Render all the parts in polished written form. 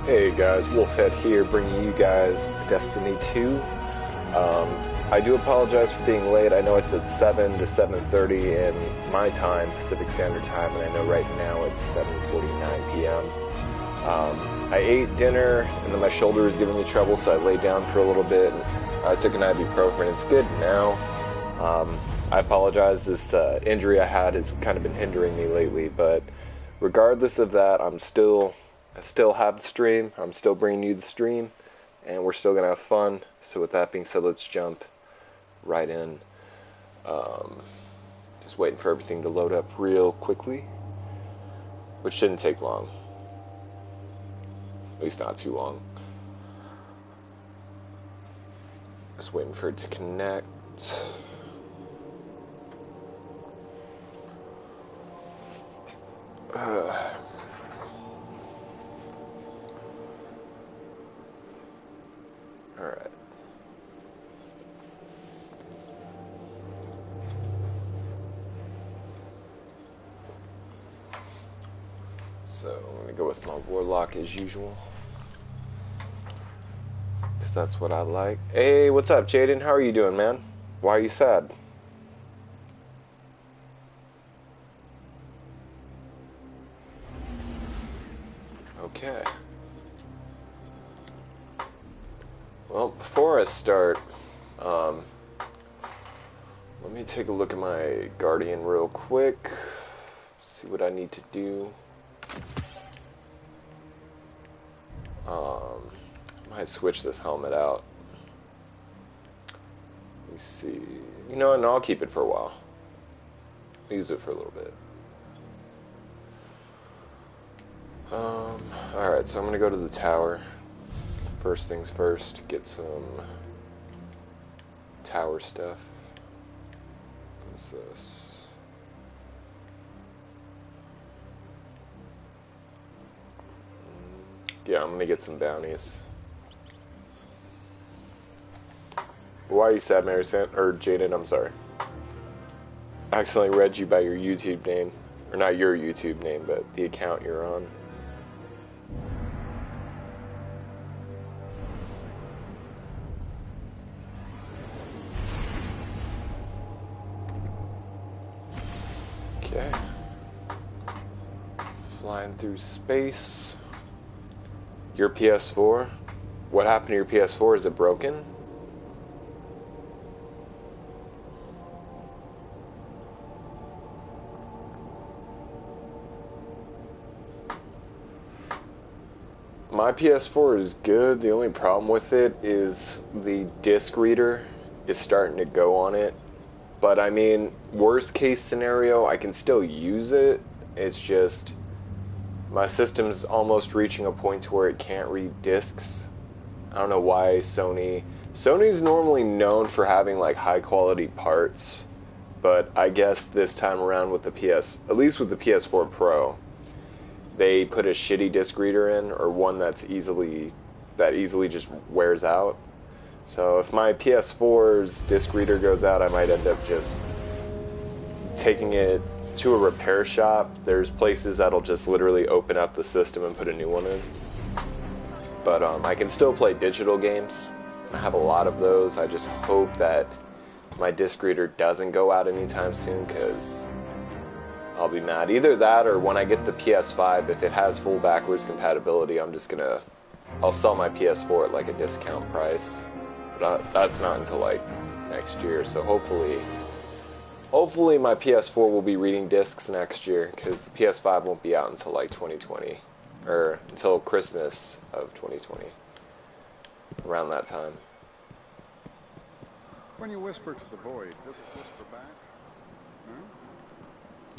Hey guys, Wolfhead here, bringing you guys Destiny 2. I do apologize for being late. I know I said 7 to 7:30 in my time, Pacific Standard Time, and I know right now it's 7:49 p.m. I ate dinner, and then my shoulder was giving me trouble, so I laid down for a little bit. And I took an ibuprofen. It's good now. I apologize. This injury I had has kind of been hindering me lately, but regardless of that, I still have the stream. I'm still bringing you the stream, and we're still gonna have fun. So with that being said, let's jump right in. Just waiting for everything to load up real quickly, which shouldn't take long. At least not too long. Just waiting for it to connect. Alright. So I'm going to go with my Warlock as usual, because that's what I like. Hey, what's up, Jaden? How are you doing, man? Why are you sad? Okay. Well, before I start, let me take a look at my Guardian real quick, see what I need to do. Might switch this helmet out. Let me see. You know what? No, I'll keep it for a while. I'll use it for a little bit. Alright, so I'm gonna go to the tower. First things first, get some tower stuff. What's this? Yeah, I'm gonna get some bounties. Why are you sad, Mary or Jaden? I'm sorry. I accidentally read you by your YouTube name. Or not your YouTube name, but the account you're on. Okay. Flying through space. Your PS4? What happened to your PS4? Is it broken? My PS4 is good. The only problem with it is the disc reader is starting to go on it. But I mean, worst case scenario, I can still use it. It's just my system's almost reaching a point to where it can't read discs. I don't know why Sony's normally known for having like high quality parts, but I guess this time around with at least with the PS4 Pro, they put a shitty disc reader in, or one that easily just wears out. So if my PS4's disc reader goes out, I might end up just taking it to a repair shop. There's places that'll just literally open up the system and put a new one in. But I can still play digital games. I have a lot of those. I just hope that my disc reader doesn't go out anytime soon, because I'll be mad. Either that, or when I get the PS5, if it has full backwards compatibility, I'll sell my PS4 at like a discount price. But that's not until like next year, so hopefully my PS4 will be reading discs next year, because the PS5 won't be out until like 2020, or until Christmas of 2020, around that time. When you whisper to the void, does it whisper back? Huh?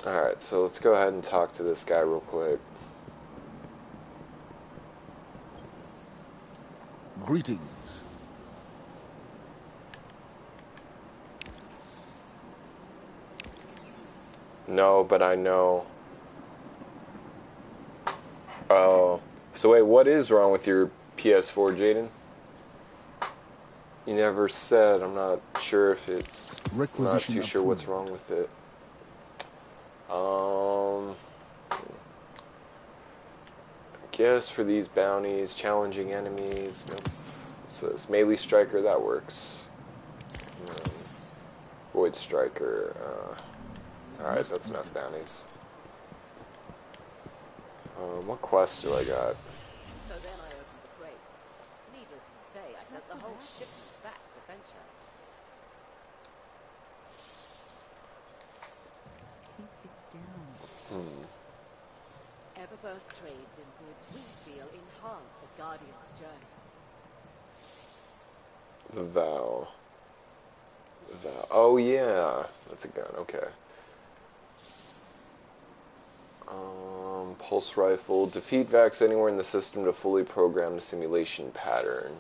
Alright, so let's go ahead and talk to this guy real quick. Greetings. No, but I know. Oh, so wait, what is wrong with your PS4, Jaden? You never said. I'm not sure if it's... I'm not too sure what's wrong with it. guess for these bounties, challenging enemies. Nope. So this melee striker, that works. Void striker. Alright, that's enough bounties. What quest do I got? So then I opened the crate. Needless to say, I sent the whole shipment back to Venture. Keep it down. Everburst trades in goods we feel enhance a Guardian's journey. The Vow. The Vow. Oh yeah, that's a gun. Okay. Pulse rifle. Defeat Vax anywhere in the system to fully program the simulation pattern.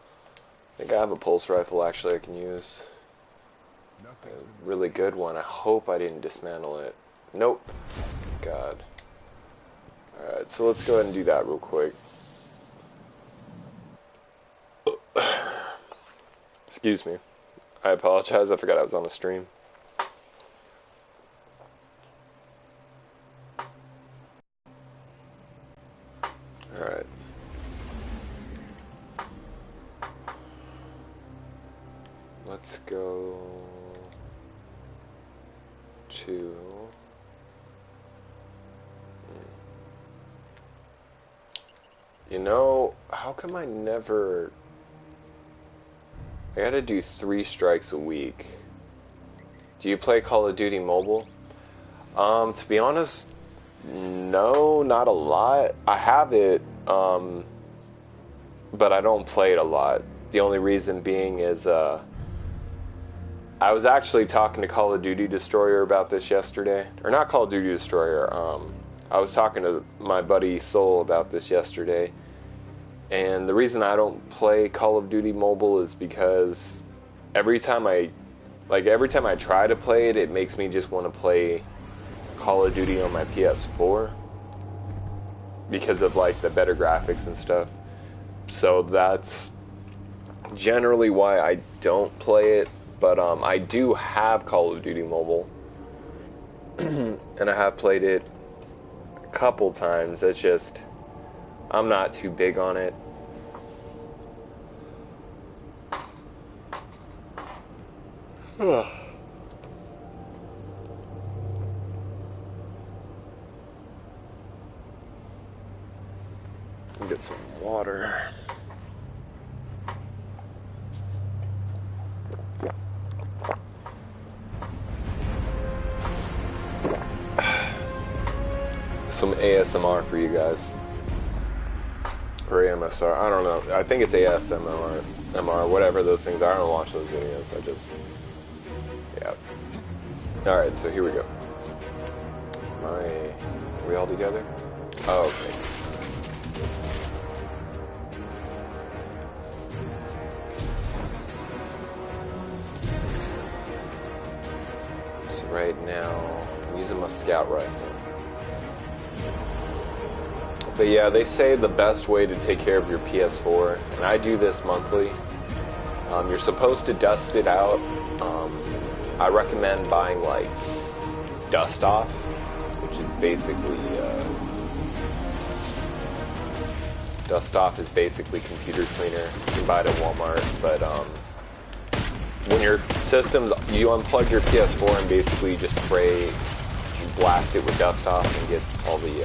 I think I have a pulse rifle actually I can use. A really good one. I hope I didn't dismantle it. Nope. God. Alright, so let's go ahead and do that real quick. Excuse me. I apologize. I forgot I was on a stream. Alright. Let's go to... You know, how come I never... I gotta do 3 strikes a week. Do you play Call of Duty Mobile? To be honest, no, not a lot. I have it, but I don't play it a lot. The only reason being is, I was actually talking to Call of Duty Destroyer about this yesterday. Or not Call of Duty Destroyer, I was talking to my buddy Soul about this yesterday. And the reason I don't play Call of Duty Mobile is because every time I try to play it, it makes me just want to play Call of Duty on my PS4 because of like the better graphics and stuff. So that's generally why I don't play it. But I do have Call of Duty Mobile, and I have played it a couple times. It's just I'm not too big on it. Get some water. Some ASMR for you guys. Or AMSR, I don't know. I think it's ASMR, MR, whatever those things are. I don't watch those videos. I just, yeah. Alright, so here we go. Are we all together? Oh, okay. So right now, I'm using my scout rifle. But yeah, they say the best way to take care of your PS4, and I do this monthly, you're supposed to dust it out. I recommend buying like Dust Off, which is basically, Dust Off is basically computer cleaner. You can buy it at Walmart, but when your system's, you unplug your PS4 and basically just spray, blast it with Dust Off and get all the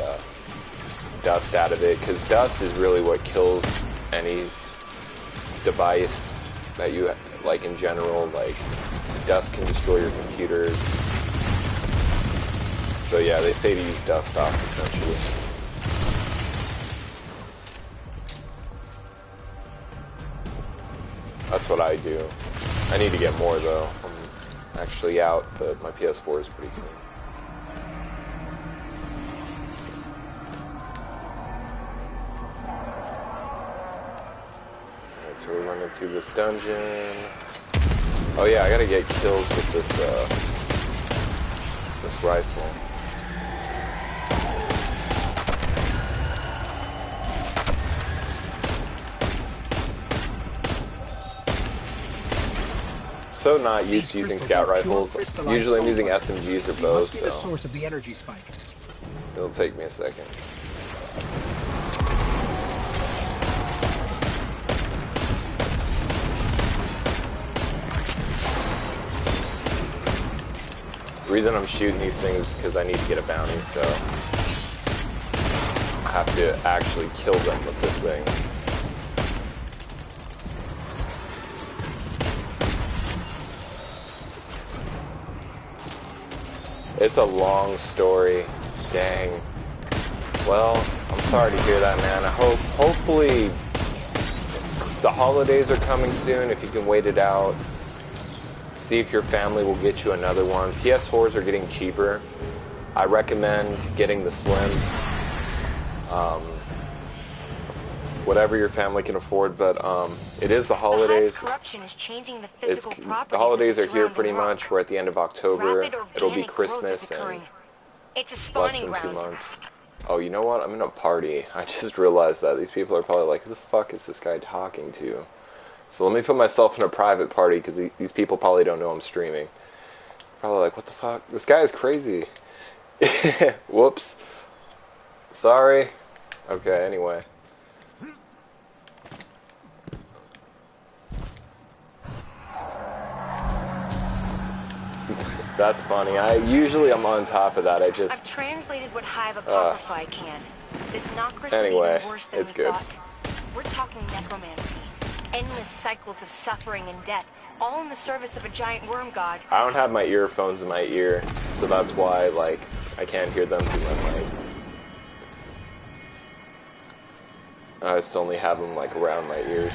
dust out of it, because dust is really what kills any device that you like in general. Like dust can destroy your computers. So yeah, they say to use Dust Off essentially. That's what I do. I need to get more though. I'm actually out, but my PS4 is pretty clean. So we're running through this dungeon. Oh yeah, I gotta get kills with this this rifle. So not used to using scout rifles. Usually I'm using SMGs or bows, so the source of the energy spike. It'll take me a second. The reason I'm shooting these things is because I need to get a bounty, so I have to actually kill them with this thing. It's a long story. Dang. Well, I'm sorry to hear that, man. Hopefully the holidays are coming soon. If you can wait it out, see if your family will get you another one. PS4s are getting cheaper. I recommend getting the Slims. Whatever your family can afford, but it is the holidays. Corruption is changing the It's, physical the holidays are here pretty rock. much. We're at the end of October. Rapid It'll be organic growth is Christmas and occurring. It's a less spawning than 2 ground. months. Oh, you know what? I'm in a party. I just realized that. These people are probably like, who the fuck is this guy talking to? So let me put myself in a private party, because these people probably don't know I'm streaming. Probably like, what the fuck? This guy is crazy. Whoops. Sorry. Okay, anyway. That's funny. I'm on top of that. I've translated what Hive Apocryphi can. This Nokris Anyway, is even worse than it's we good. thought. We're talking necromancy. Endless cycles of suffering and death, all in the service of a giant worm god. I don't have my earphones in my ear, so that's why, like, I can't hear them through my mic. I just only have them, like, around my ears.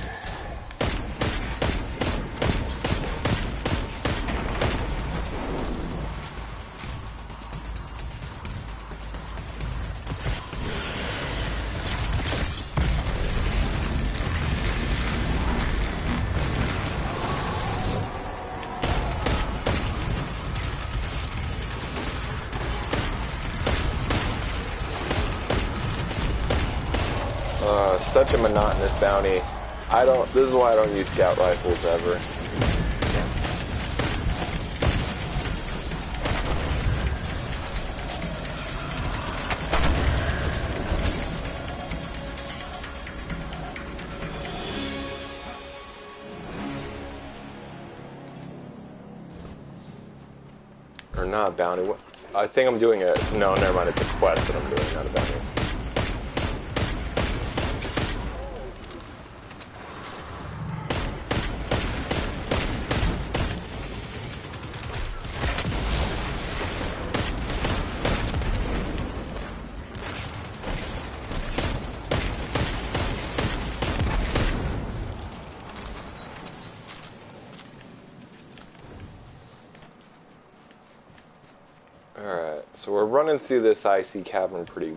Such a monotonous bounty. This is why I don't use scout rifles ever. Or not bounty. What? I think I'm doing no, never mind. It's a quest that I'm doing, not a bounty. Alright, so we're running through this icy cavern pretty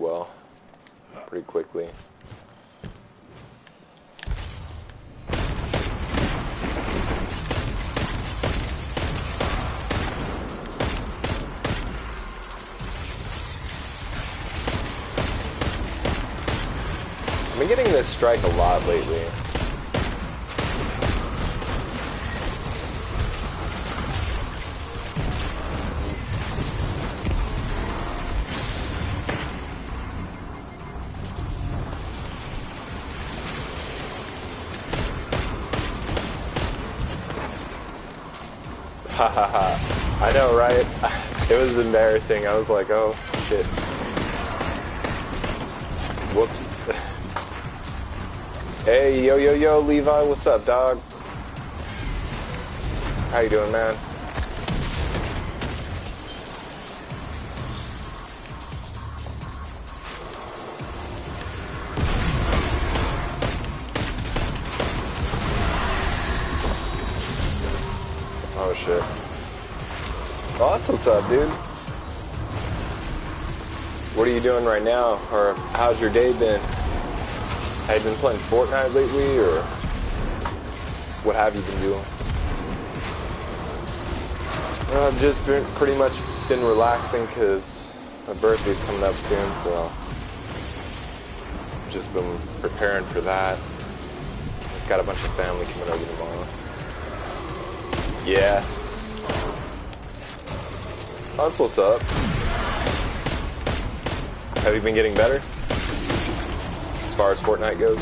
quickly. I've been getting this strike a lot lately. Hahaha. I know, right? It was embarrassing. I was like, oh, shit. Whoops. Hey, yo, Levi, what's up, dog? How you doing, man? Oh, shit. Oh, that's what's up, dude. What are you doing right now? Or how's your day been? Have you been playing Fortnite lately, or what have you been doing? Well, I've just pretty much been relaxing because my birthday's coming up soon, so just been preparing for that. Just got a bunch of family coming over tomorrow. Yeah. That's what's up. Have you been getting better? As far as Fortnite goes?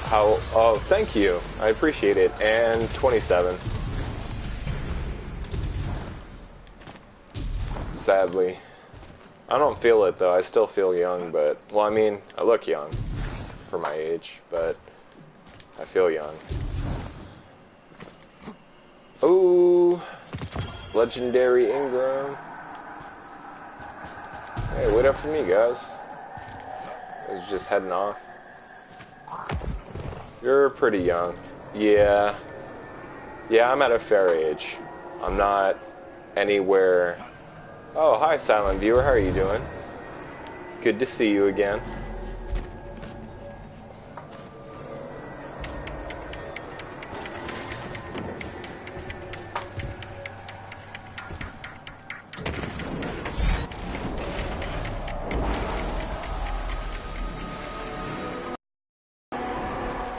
How? Oh, thank you. I appreciate it. And 27. Sadly. I don't feel it though. I still feel young, but... Well, I mean, I look young for my age, but I feel young. Ooh. Legendary Ingram. Hey, wait up for me, guys. I was just heading off. You're pretty young. Yeah. Yeah, I'm at a fair age. I'm not anywhere... Oh, hi, silent viewer. How are you doing? Good to see you again.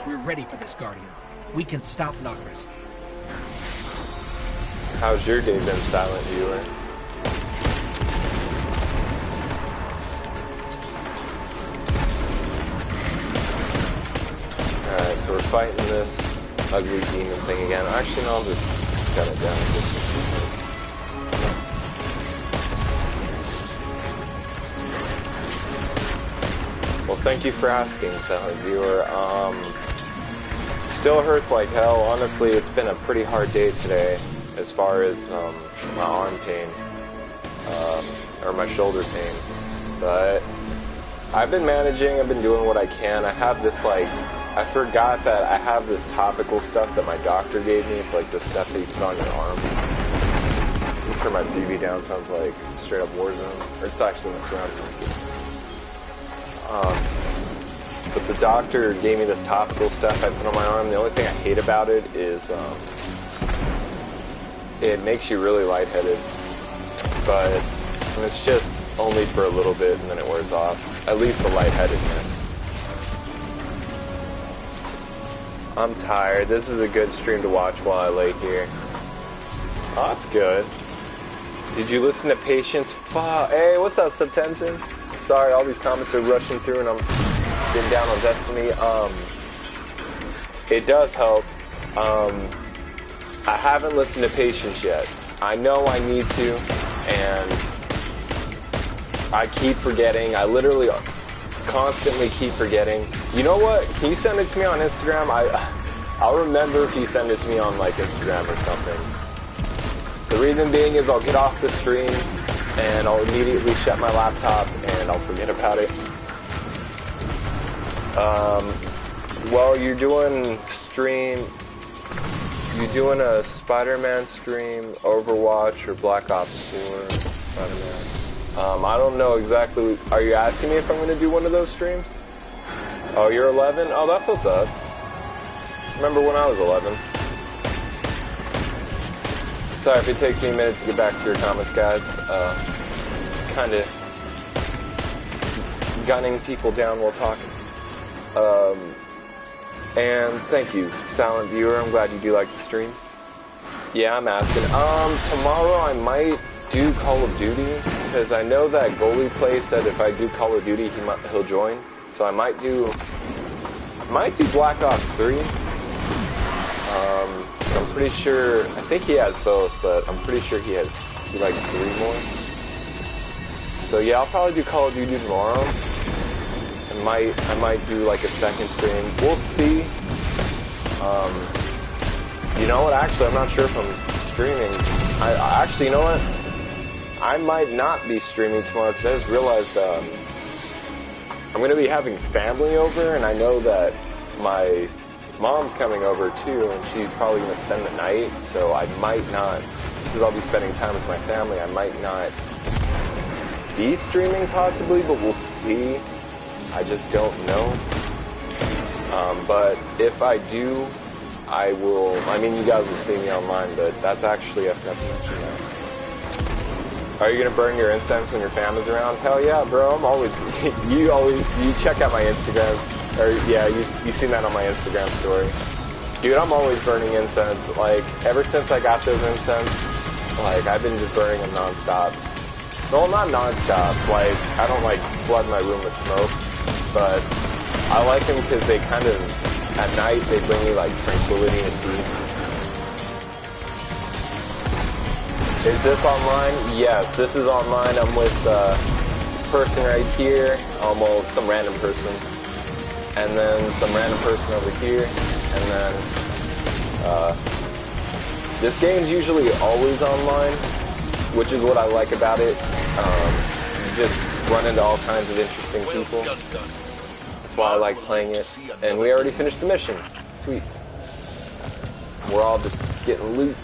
We're ready for this, Guardian. We can stop Nocris. How's your day been, silent viewer? Alright, so we're fighting this ugly demon thing again. Actually, no, I'll just cut it down. Well, thank you for asking, silent viewer. Still hurts like hell. Honestly, it's been a pretty hard day today as far as my arm pain, or my shoulder pain. But I've been managing, I've been doing what I can. I have this, like, I forgot that I have this topical stuff that my doctor gave me. It's like the stuff that you put on your arm. Let me turn my TV down, sounds like straight up Warzone. Or it's actually my surround sound system. But the doctor gave me this topical stuff I put on my arm. The only thing I hate about it is it makes you really lightheaded. But it's just only for a little bit and then it wears off. At least the lightheadedness. I'm tired. This is a good stream to watch while I lay here. Oh, that's good. Did you listen to Patience? Hey, what's up, Subtension? Sorry, all these comments are rushing through and I'm been down on Destiny. It does help. I haven't listened to Patience yet. I know I need to, and I keep forgetting. I literally constantly keep forgetting. You know what? Can you send it to me on Instagram? I'll remember if you send it to me on like Instagram or something. The reason being is I'll get off the stream and I'll immediately shut my laptop and I'll forget about it. Well, you're doing a Spider-Man stream, Overwatch, or Black Ops 4 Spider-Man. I don't know exactly. Are you asking me if I'm going to do one of those streams? Oh, you're 11? Oh, that's what's up. Remember when I was 11. Sorry if it takes me a minute to get back to your comments, guys. Kind of gunning people down while talking. And thank you, silent viewer. I'm glad you do like the stream. Yeah, I'm asking. Tomorrow I might do Call of Duty because I know that Goalie Play said if I do Call of Duty, he'll join. So I might do Black Ops 3. I'm pretty sure. I think he has both, but I'm pretty sure he likes 3 more. So yeah, I'll probably do Call of Duty tomorrow. I might do like a second stream. We'll see. You know what? Actually, I'm not sure if I'm streaming. I actually, you know what? I might not be streaming tomorrow because I just realized I'm going to be having family over, and I know that my mom's coming over too, and she's probably going to spend the night. So I might not, because I'll be spending time with my family. I might not be streaming possibly, but we'll see. I just don't know. But if I do, I will. I mean, you guys will see me online, but that's actually I forgot to mention that. Are you gonna burn your incense when your fam is around? Hell yeah, bro! I'm always. You check out my Instagram, or yeah, you seen that on my Instagram story, dude. I'm always burning incense. Like ever since I got those incense, like I've been just burning them nonstop. No, not nonstop. Like I don't like flood my room with smoke. But I like them because they kind of, at night they bring me like tranquility and peace. Is this online? Yes, this is online. I'm with this person right here. Well, some random person. And then some random person over here. And then this game's usually always online, which is what I like about it. You just run into all kinds of interesting people. That's why I like playing it. And we already finished the mission. Sweet. We're all just getting loot.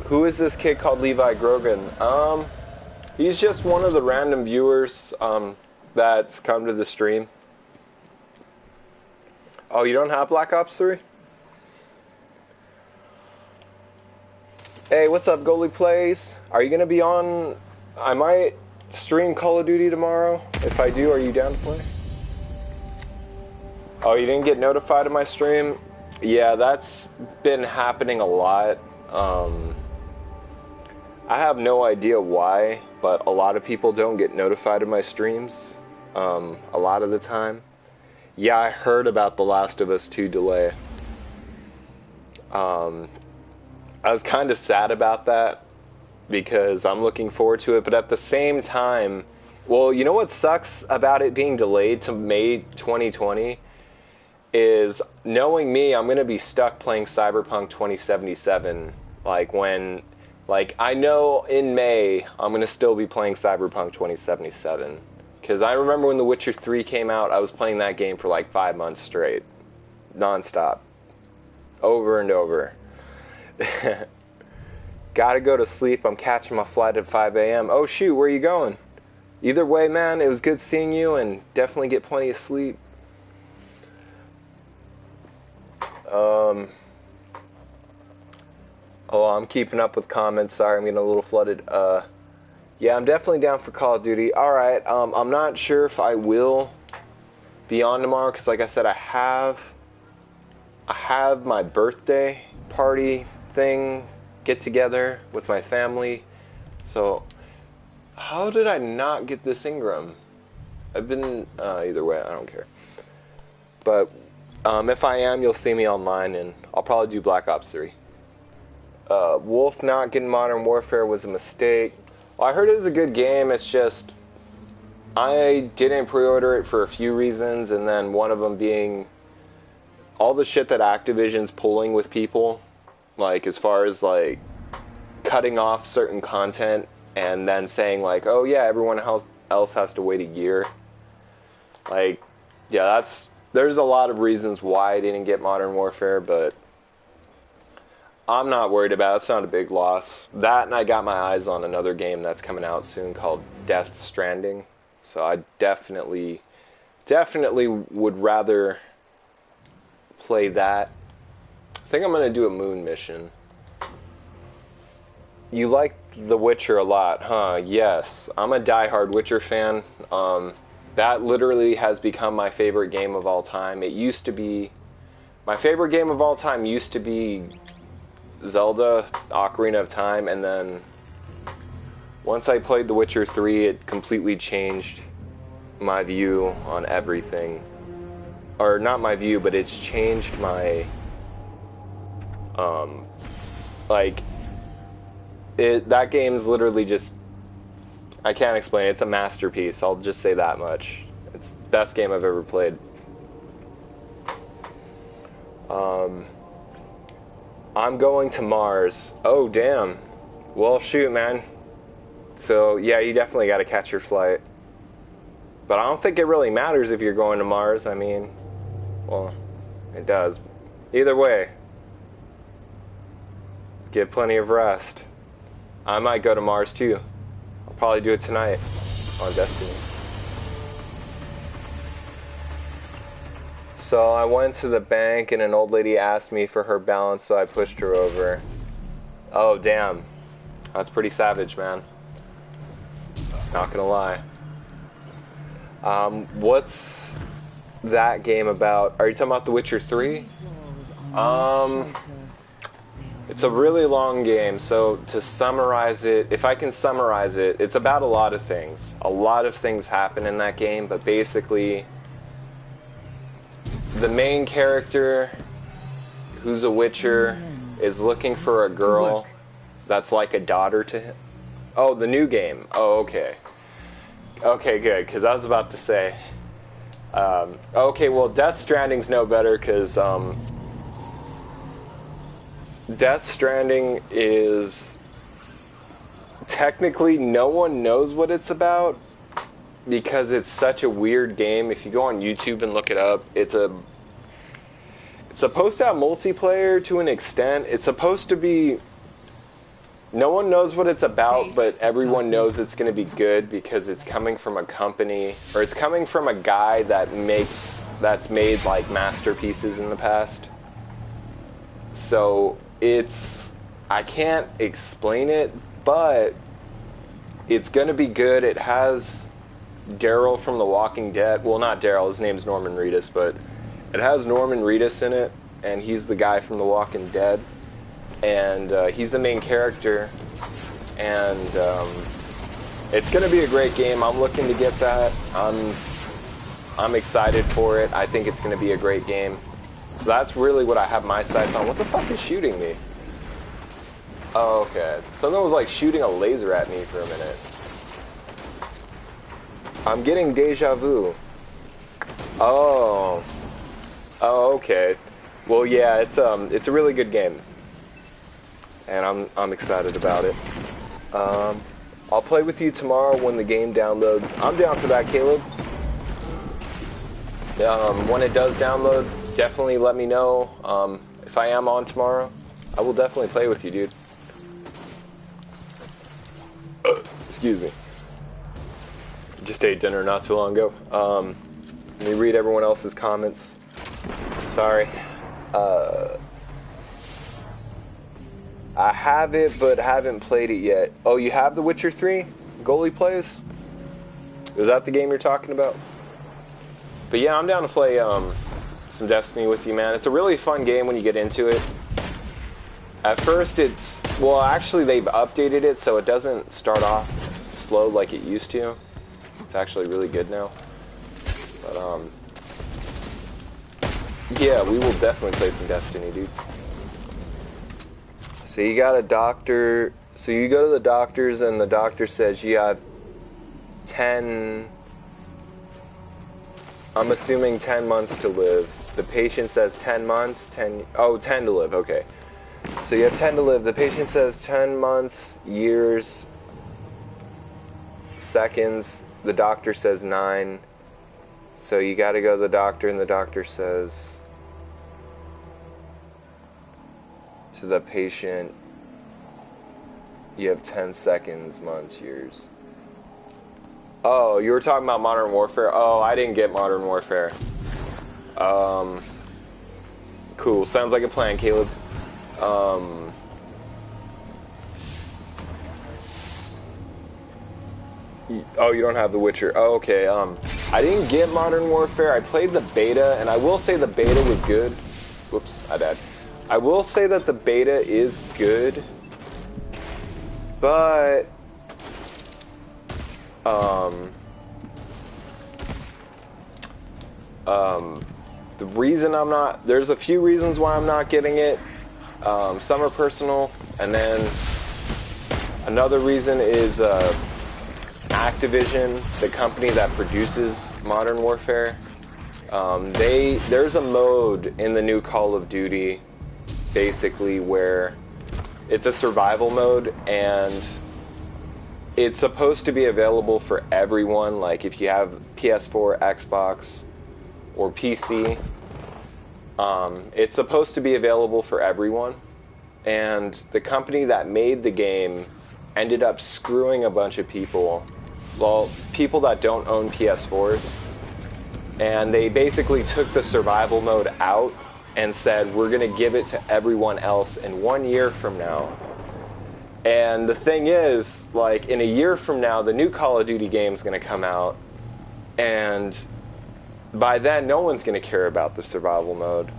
Who is this kid called Levi Grogan? He's just one of the random viewers that's come to the stream. Oh, you don't have Black Ops 3? Hey, what's up, Goalie Plays? Are you gonna be on? I might stream Call of Duty tomorrow. If I do, are you down to play? Oh, you didn't get notified of my stream? Yeah, that's been happening a lot. I have no idea why, but a lot of people don't get notified of my streams a lot of the time. Yeah, I heard about The Last of Us 2 delay. I was kind of sad about that because I'm looking forward to it, but at the same time, well, you know what sucks about it being delayed to May 2020 is, knowing me, I'm going to be stuck playing Cyberpunk 2077. I know in May I'm going to still be playing Cyberpunk 2077. Because I remember when The Witcher 3 came out, I was playing that game for like 5 months straight. Non-stop. Over and over. Gotta go to sleep. I'm catching my flight at 5 a.m. Oh shoot, where are you going? Either way, man, it was good seeing you, and definitely get plenty of sleep. Oh, I'm keeping up with comments. Sorry, I'm getting a little flooded. Yeah, I'm definitely down for Call of Duty. Alright, I'm not sure if I will be on tomorrow, because like I said, I have my birthday party thing, get together with my family. So, how did I not get this Ingram? I've been, either way, I don't care. But, if I am, you'll see me online, and I'll probably do Black Ops 3. Wolf not getting Modern Warfare was a mistake. Well, I heard it was a good game, it's just, I didn't pre-order it for a few reasons, and then one of them being all the shit that Activision's pulling with people, like, as far as, like, cutting off certain content, and then saying, like, oh yeah, everyone else has to wait a year. Like, yeah, there's a lot of reasons why I didn't get Modern Warfare, but I'm not worried about it. It's not a big loss. That, and I got my eyes on another game that's coming out soon called Death Stranding. So I definitely would rather play that. I think I'm going to do a moon mission. You like The Witcher a lot, huh? Yes. I'm a diehard Witcher fan. That literally has become my favorite game of all time. It used to be... My favorite game of all time used to be Zelda, Ocarina of Time, and then once I played The Witcher 3, it completely changed my view on everything. Or not my view, but it's changed my, that game's literally just, I can't explain it. It's a masterpiece, I'll just say that much. It's the best game I've ever played. I'm going to Mars. Oh, damn. Well, shoot, man. So, yeah, you definitely got to catch your flight. But I don't think it really matters if you're going to Mars. I mean, well, it does. Either way, get plenty of rest. I might go to Mars, too. I'll probably do it tonight on Destiny. So I went to the bank and an old lady asked me for her balance, so I pushed her over. Oh, damn. That's pretty savage, man. Not gonna lie. What's that game about? Are you talking about The Witcher 3? It's a really long game, so to summarize it, if I can summarize it, it's about a lot of things. A lot of things happen in that game, but basically, the main character, who's a Witcher, is looking for a girl that's like a daughter to him. Oh, the new game. Oh, okay. Okay, good, because I was about to say... okay, well, Death Stranding's no better, because... Death Stranding is... Technically, no one knows what it's about, because it's such a weird game. If you go on YouTube and look it up, it's supposed to have multiplayer to an extent. It's supposed to be... No one knows what it's about, but everyone knows it's going to be good because it's coming from a company, or it's coming from a guy that's made like masterpieces in the past. So I can't explain it, but it's going to be good. It has Daryl from The Walking Dead. Well, not Daryl, his name's Norman Reedus, but it has Norman Reedus in it, and he's the guy from The Walking Dead. And he's the main character, and it's going to be a great game. I'm looking to get that. I'm excited for it. I think it's going to be a great game. So that's really what I have my sights on. What the fuck is shooting me? Oh, okay. Something was like shooting a laser at me for a minute. I'm getting deja vu. Oh. Oh, okay. Well, yeah, it's a really good game. And I'm excited about it. I'll play with you tomorrow when the game downloads. I'm down for that, Caleb. When it does download, definitely let me know. If I am on tomorrow, I will definitely play with you, dude. Excuse me. Just ate dinner not too long ago. Let me read everyone else's comments. Sorry. I have it, but haven't played it yet. Oh, you have The Witcher 3? Goalie plays? Is that the game you're talking about? But yeah, I'm down to play some Destiny with you, man. It's a really fun game when you get into it. At first it's... Well, actually they've updated it so it doesn't start off slow like it used to. It's actually really good now. But, yeah, we will definitely play some Destiny, dude. So you got a doctor, so you go to the doctor's and the doctor says you have 10, I'm assuming 10 months to live. The patient says 10 months, 10 to live, okay. So you have 10 to live. The patient says 10 months, years, seconds. The doctor says 9. So you got to go to the doctor and the doctor says... to the patient, you have 10 seconds, months, years. Oh, you were talking about Modern Warfare? Oh, I didn't get Modern Warfare. Cool. Sounds like a plan, Caleb. Oh, you don't have The Witcher. Oh, okay. I didn't get Modern Warfare. I played the beta, and I will say the beta was good. Whoops, I died. I will say that the beta is good, but the reason I'm not, there's a few reasons why I'm not getting it. Some are personal, and then another reason is Activision, the company that produces Modern Warfare. There's a mode in the new Call of Duty basically where it's a survival mode, and it's supposed to be available for everyone. Like if you have PS4, Xbox, or PC, it's supposed to be available for everyone. And the company that made the game ended up screwing a bunch of people. Well, people that don't own PS4s. And they basically took the survival mode out and said, we're going to give it to everyone else in 1 year from now. And the thing is, like, in a year from now, the new Call of Duty game is going to come out. And by then, no one's going to care about the survival mode.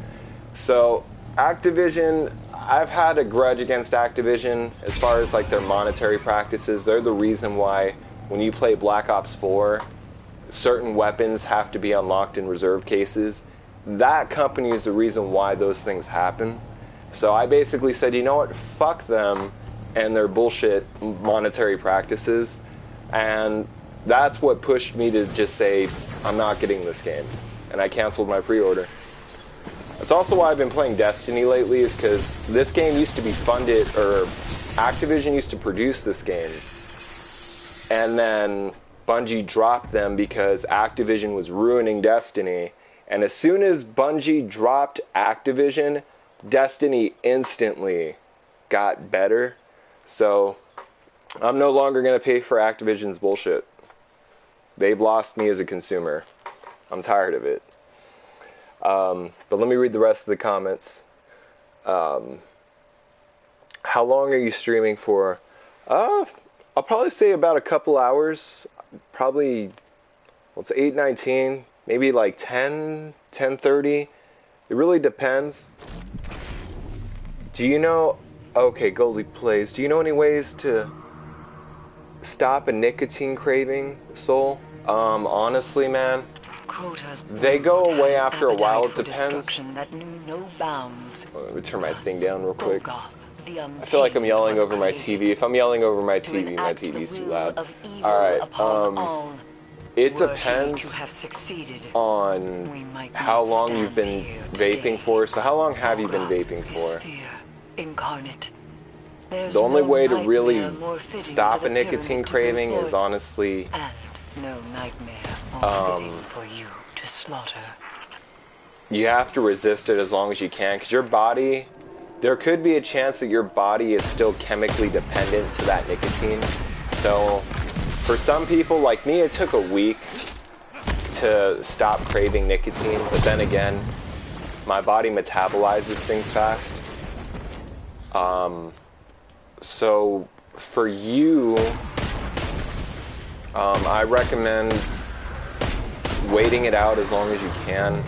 So, Activision, I've had a grudge against Activision as far as, like, their monetary practices. They're the reason why when you play Black Ops 4, certain weapons have to be unlocked in reserve cases. that company is the reason why those things happen. So I basically said, you know what, fuck them and their bullshit monetary practices. And that's what pushed me to just say, I'm not getting this game. And I canceled my pre-order. That's also why I've been playing Destiny lately, is because this game used to be funded, or Activision used to produce this game. And then Bungie dropped them because Activision was ruining Destiny. And as soon as Bungie dropped Activision, Destiny instantly got better. So I'm no longer going to pay for Activision's bullshit. They've lost me as a consumer. I'm tired of it. But let me read the rest of the comments. How long are you streaming for? I'll probably say about a couple hours. Probably, well, it's 8:19, maybe like 10:30. It really depends. Do you know... Okay, Goldie Plays. Do you know any ways to stop a nicotine craving, Soul? Honestly, man, they go away after a while. It depends. That knew no bounds. Let me turn my thing down real quick. I feel like I'm yelling over my TV. If I'm yelling over my TV, my TV's too loud. Alright, it depends on how long you've been vaping for. So how long have you been vaping for? The only way to really stop a nicotine craving is honestly... No nightmare more fitting for you to slaughter. You have to resist it as long as you can, because your body... There could be a chance that your body is still chemically dependent to that nicotine. So, for some people, like me, it took a week to stop craving nicotine. But then again, my body metabolizes things fast. So, for you... I recommend waiting it out as long as you can.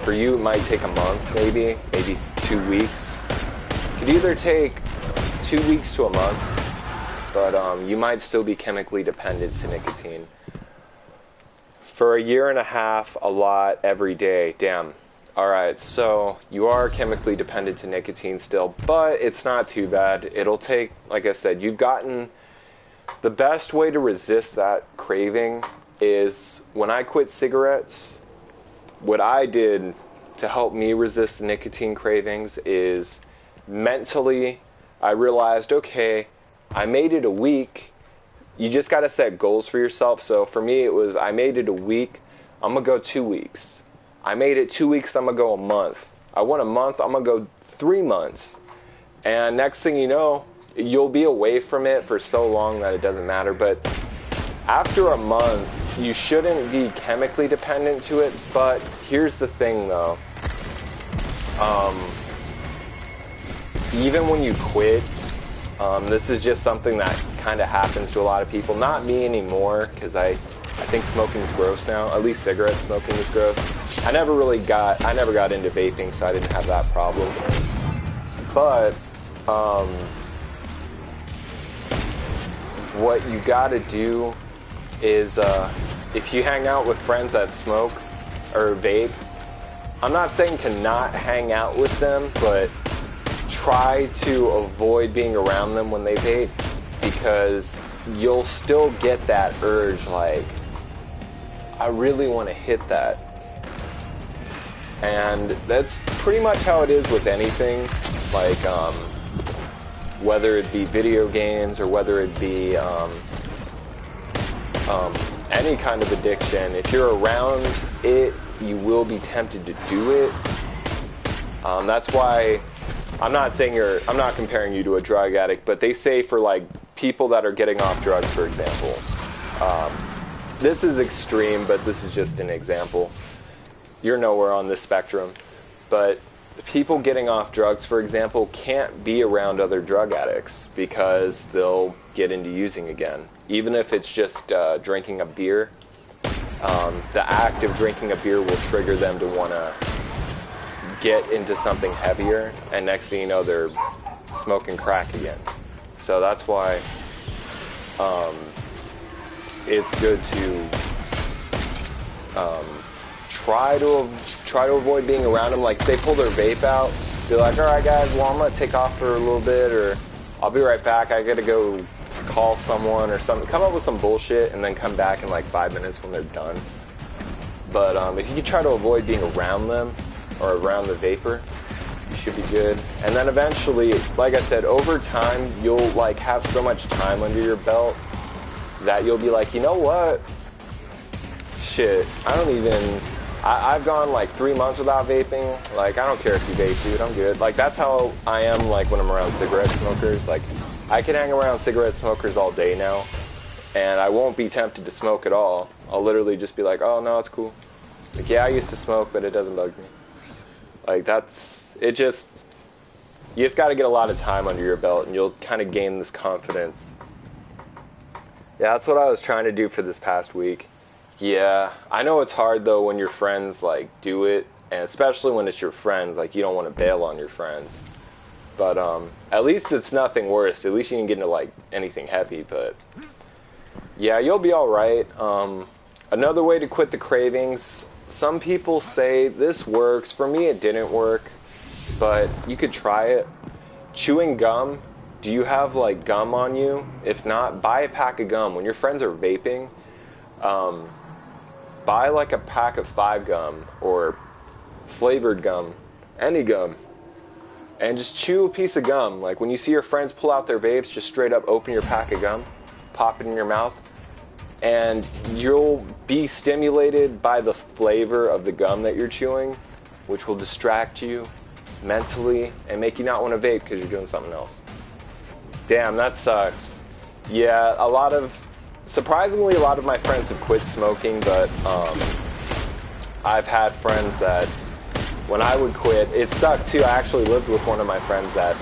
For you, it might take a month, maybe 2 weeks. It could either take 2 weeks to a month, but you might still be chemically dependent to nicotine. For a year and a half, a lot, every day, damn. Alright, so you are chemically dependent to nicotine still, but it's not too bad. It'll take, like I said, you've gotten... The best way to resist that craving is when I quit cigarettes, what I did to help me resist the nicotine cravings is mentally, I realized, okay, I made it a week. You just got to set goals for yourself. So for me, it was, I made it a week. I'm going to go 2 weeks. I made it 2 weeks. I'm going to go a month. I went a month. I'm going to go 3 months. And next thing you know, you'll be away from it for so long that it doesn't matter. But after a month, you shouldn't be chemically dependent to it. But here's the thing, though. Even when you quit, this is just something that kind of happens to a lot of people. Not me anymore, because I think smoking is gross now. At least cigarette smoking is gross. I never got into vaping, so I didn't have that problem. But what you gotta do is, if you hang out with friends that smoke or vape, I'm not saying to not hang out with them, but try to avoid being around them when they vape, because you'll still get that urge, like, I really want to hit that. And that's pretty much how it is with anything, like, whether it be video games or whether it be any kind of addiction. If you're around it, you will be tempted to do it. That's why I'm not comparing you to a drug addict, but they say for like people that are getting off drugs, for example, this is extreme, but this is just an example. You're nowhere on this spectrum, but people getting off drugs, for example, can't be around other drug addicts because they'll get into using again. Even if it's just drinking a beer, the act of drinking a beer will trigger them to want to get into something heavier, and next thing you know, they're smoking crack again. So that's why it's good to try to avoid being around them. Like, if they pull their vape out, be like, all right, guys, well, I'm gonna take off for a little bit, or I'll be right back. I gotta go call someone or something. Come up with some bullshit, and then come back in like 5 minutes when they're done. But if you could try to avoid being around them or around the vapor, you should be good. And then eventually, like I said, over time, you'll like have so much time under your belt that you'll be like, you know what? Shit, I've gone like 3 months without vaping. Like, I don't care if you vape, dude, I'm good. Like, that's how I am like when I'm around cigarette smokers. Like, I can hang around cigarette smokers all day now, and I won't be tempted to smoke at all. I'll literally just be like, oh, no, it's cool. Like, yeah, I used to smoke, but it doesn't bug me. Like, you just got to get a lot of time under your belt, and you'll kind of gain this confidence. Yeah, that's what I was trying to do for this past week. Yeah, I know it's hard, though, when your friends, like, do it, and especially when it's your friends. Like, you don't want to bail on your friends. But at least it's nothing worse. At least you didn't get into, like, anything heavy, but yeah, you'll be all right. Another way to quit the cravings, some people say this works. For me, it didn't work, but you could try it. Chewing gum. Do you have like gum on you? If not, buy a pack of gum. When your friends are vaping, buy like a pack of 5 gum or flavored gum, any gum, and just chew a piece of gum. Like, when you see your friends pull out their vapes, just straight up open your pack of gum, pop it in your mouth, and you'll be stimulated by the flavor of the gum that you're chewing, which will distract you mentally and make you not want to vape because you're doing something else. Damn, that sucks. Yeah, surprisingly, a lot of my friends have quit smoking, but I've had friends that when I would quit, it sucked too. I actually lived with one of my friends that,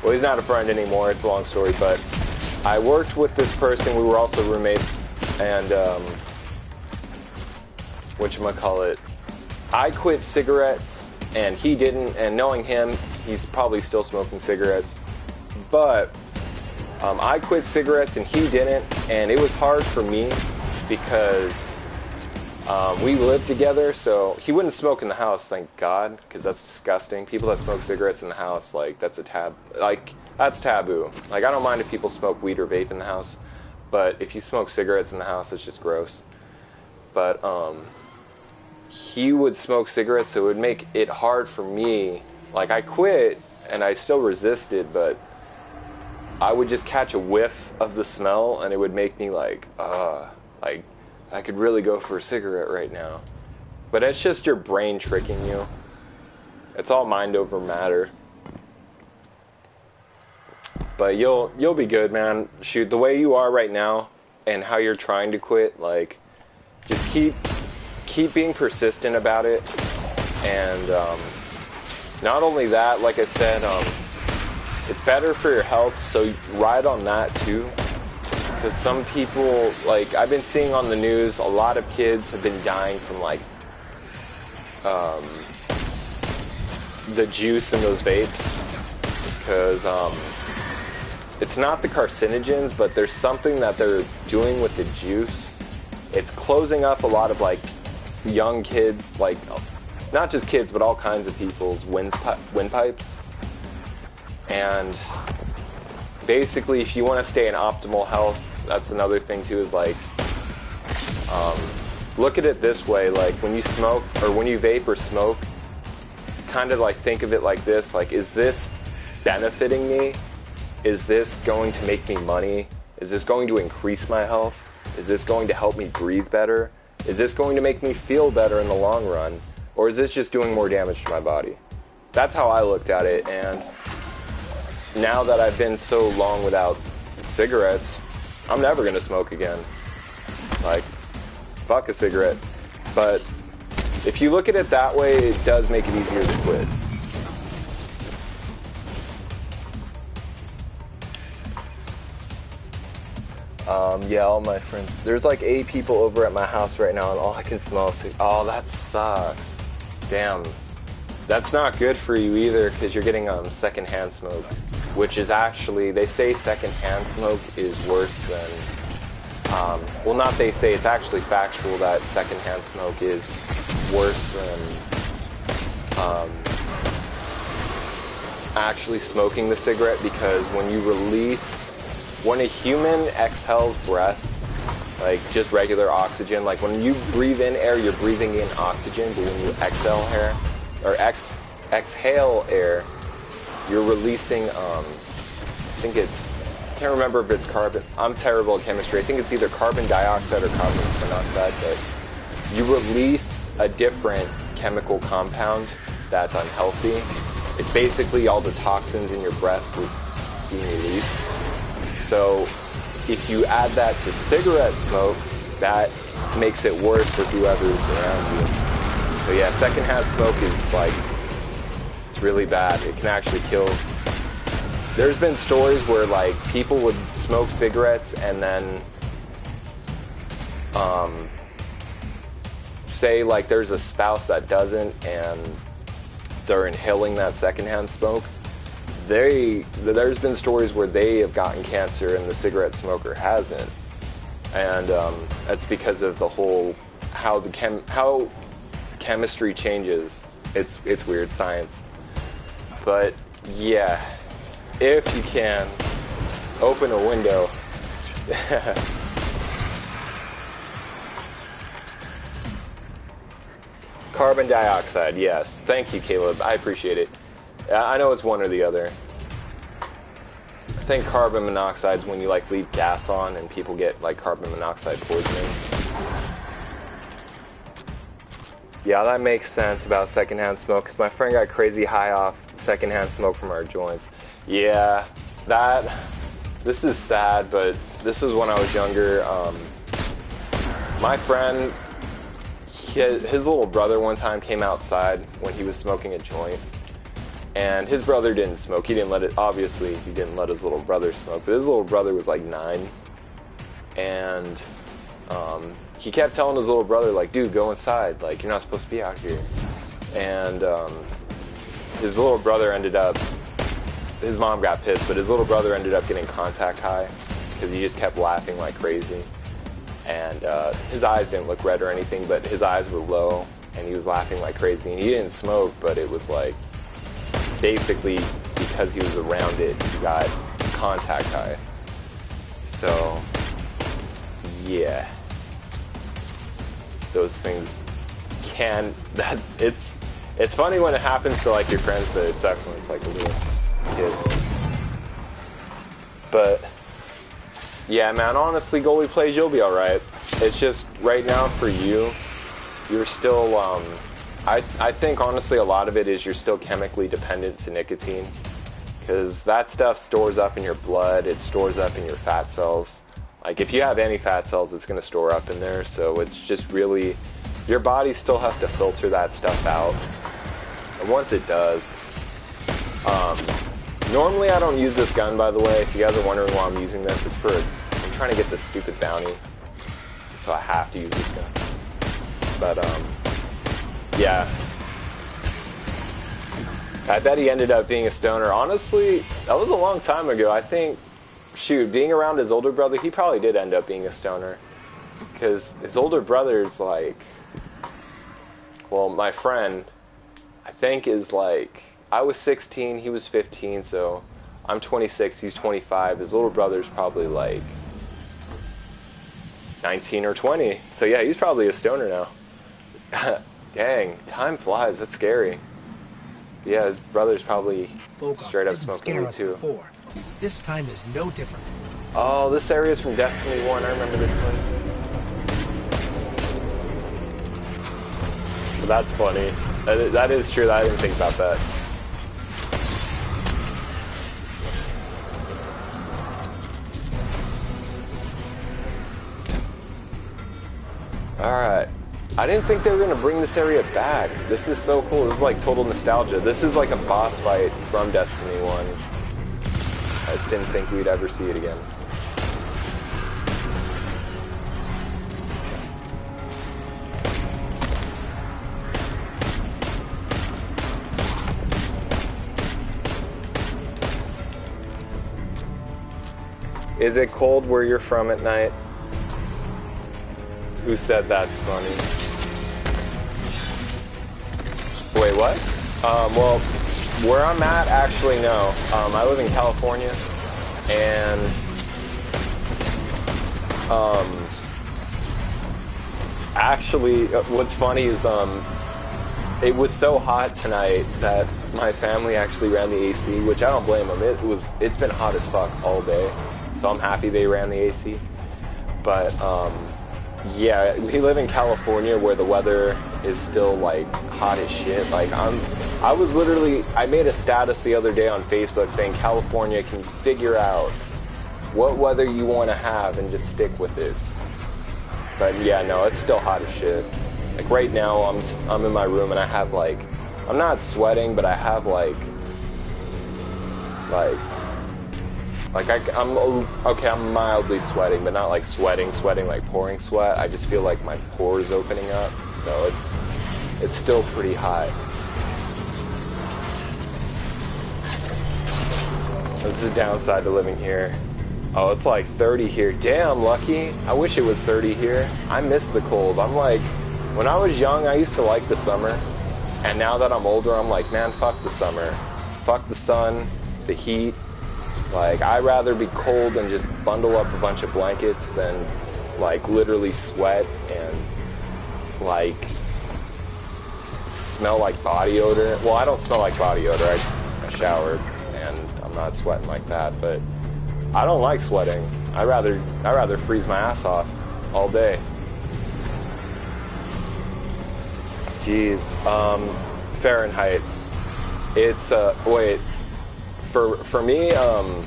well, he's not a friend anymore, it's a long story, but I worked with this person. We were also roommates, and whatchamacallit, I quit cigarettes and he didn't, and knowing him, he's probably still smoking cigarettes, but I quit cigarettes and he didn't, and it was hard for me because we lived together. So he wouldn't smoke in the house, thank God, because that's disgusting. People that smoke cigarettes in the house, like, that's that's taboo. Like, I don't mind if people smoke weed or vape in the house, but if you smoke cigarettes in the house, it's just gross. But he would smoke cigarettes, so it would make it hard for me. Like, I quit and I still resisted, but I would just catch a whiff of the smell and it would make me like I could really go for a cigarette right now. But it's just your brain tricking you. It's all mind over matter. But you'll be good, man. Shoot, the way you are right now and how you're trying to quit, like, just keep being persistent about it. And not only that, like I said, it's better for your health, so ride on that too. Because some people, like, I've been seeing on the news, a lot of kids have been dying from, like, the juice in those vapes. Because it's not the carcinogens, but there's something that they're doing with the juice. It's closing up a lot of, like, young kids, like, not just kids, but all kinds of people's windpipes. And basically, if you want to stay in optimal health, that's another thing too, is like, look at it this way, like, when you smoke, or when you vape or smoke, kind of like think of it like this, like, is this benefiting me? Is this going to make me money? Is this going to increase my health? Is this going to help me breathe better? Is this going to make me feel better in the long run? Or is this just doing more damage to my body? That's how I looked at it, and now that I've been so long without cigarettes, I'm never going to smoke again. Like, fuck a cigarette. But if you look at it that way, it does make it easier to quit. Yeah, all my friends. There's like 8 people over at my house right now, and all I can smell is... Oh, that sucks. Damn. That's not good for you either, because you're getting secondhand smoke, which is actually, they say secondhand smoke is worse than well, not they say, it's actually factual that secondhand smoke is worse than actually smoking the cigarette, because when a human exhales breath, like just regular oxygen, like when you breathe in air, you're breathing in oxygen, but when you exhale air, or exhale air, you're releasing, I can't remember if it's carbon, I'm terrible at chemistry, I think it's either carbon dioxide or carbon monoxide, but you release a different chemical compound that's unhealthy. It's basically all the toxins in your breath being released. So if you add that to cigarette smoke, that makes it worse for whoever's around you. So yeah, secondhand smoke is like, it's really bad. It can actually kill. There's been stories where like people would smoke cigarettes and then say like there's a spouse that doesn't and they're inhaling that secondhand smoke. There's been stories where they have gotten cancer and the cigarette smoker hasn't, and that's because of the whole how chemistry changes. It's weird science, but yeah, if you can open a window. Carbon dioxide, yes. Thank you, Caleb. I appreciate it. I know it's one or the other. I think carbon monoxide is when you like leave gas on and people get like carbon monoxide poisoning. Yeah, that makes sense about secondhand smoke, because my friend got crazy high off secondhand smoke from our joints. Yeah, this is sad, but this is when I was younger. My friend, his little brother one time came outside when he was smoking a joint, and his brother didn't smoke. He didn't let his little brother smoke, but his little brother was like 9, and he kept telling his little brother, like, dude, go inside, like, you're not supposed to be out here. And his little brother his mom got pissed, but his little brother ended up getting contact high because he just kept laughing like crazy. And his eyes didn't look red or anything, but his eyes were low, and he was laughing like crazy. And he didn't smoke, but it was like, basically, because he was around it, he got contact high. So, yeah. Those things it's funny when it happens to like your friends, but it sucks when it's like a little kid. But, yeah, man, honestly, goalie plays, you'll be alright. It's just, right now, for you, you're still, I think, honestly, a lot of it is you're still chemically dependent to nicotine. Because that stuff stores up in your blood, it stores up in your fat cells. Like, if you have any fat cells, it's going to store up in there. So it's just really, your body still has to filter that stuff out. And once it does, normally I don't use this gun, by the way. If you guys are wondering why I'm using this, I'm trying to get this stupid bounty. So I have to use this gun. But, yeah. I bet he ended up being a stoner. Honestly, that was a long time ago. I think, shoot, being around his older brother, he probably did end up being a stoner. Because his older brother's like, well, my friend, I think is like, I was 16, he was 15, so I'm 26, he's 25. His little brother's probably like 19 or 20. So yeah, he's probably a stoner now. Dang, time flies, that's scary. Yeah, his brother's probably straight up smoking weed too. Before. This time is no different. Oh, this area's from Destiny 1, I remember this place. But that's funny. That is true, I didn't think about that. Alright. I didn't think they were going to bring this area back. This is so cool. This is like total nostalgia. This is like a boss fight from Destiny 1. I just didn't think we'd ever see it again. Is it cold where you're from at night? Who said that's funny? Wait, what? Well, where I'm at, actually, no. I live in California, and actually, what's funny is it was so hot tonight that my family actually ran the AC, which I don't blame them. It's been hot as fuck all day, so I'm happy they ran the AC. But yeah, we live in California where the weather is still like hot as shit. Like I made a status the other day on Facebook saying California can figure out what weather you want to have and just stick with it. But yeah, no, it's still hot as shit. Like right now, I'm in my room and I have like, I'm not sweating, but I have I'm mildly sweating, but not like sweating like pouring sweat. I just feel like my pores opening up, so it's still pretty hot. This is the downside to living here. Oh, it's like 30 here. Damn, Lucky. I wish it was 30 here. I miss the cold. I'm like, when I was young, I used to like the summer. And now that I'm older, I'm like, man, fuck the summer. Fuck the sun, the heat. Like, I'd rather be cold and just bundle up a bunch of blankets than, like, literally sweat and, like, smell like body odor. Well, I don't smell like body odor. I showered and I'm not sweating like that, but I don't like sweating. I'd rather freeze my ass off all day. Jeez. Fahrenheit. It's wait. For me, oh,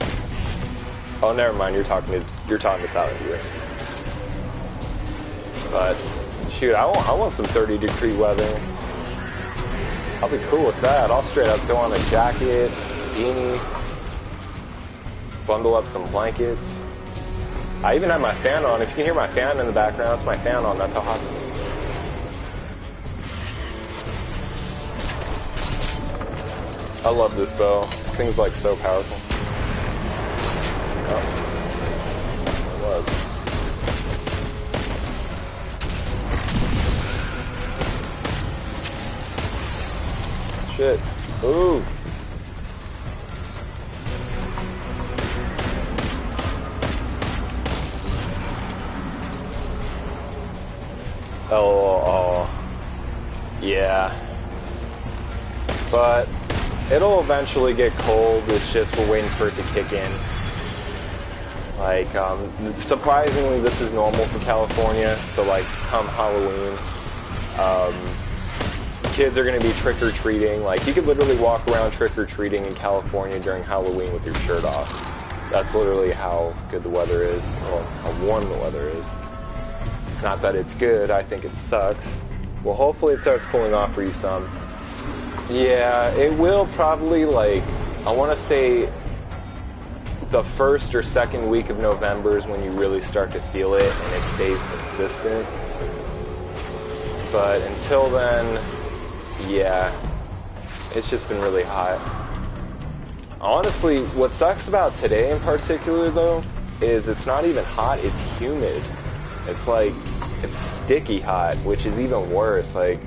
never mind. You're talking to Tyler here. But shoot, I want some 30-degree weather. I'll be cool with that. I'll straight up throw on a jacket, beanie, bundle up some blankets. I even have my fan on. If you can hear my fan in the background, it's my fan on. That's how hot it is. I love this bow. This thing's like so powerful. Oh. It was. Shit. Ooh. Oh. Yeah. But it'll eventually get cold. It's just we're waiting for it to kick in. Like, surprisingly, this is normal for California. So, like, come Halloween, kids are going to be trick-or-treating. Like, you could literally walk around trick-or-treating in California during Halloween with your shirt off. That's literally how good the weather is, or how warm the weather is. Not that it's good, I think it sucks. Well, hopefully it starts cooling off for you some. Yeah, it will probably, like, I want to say the first or second week of November is when you really start to feel it and it stays consistent. But until then, yeah, it's just been really hot. Honestly, what sucks about today in particular, though, is it's not even hot, it's humid. It's like, it's sticky hot, which is even worse. Like,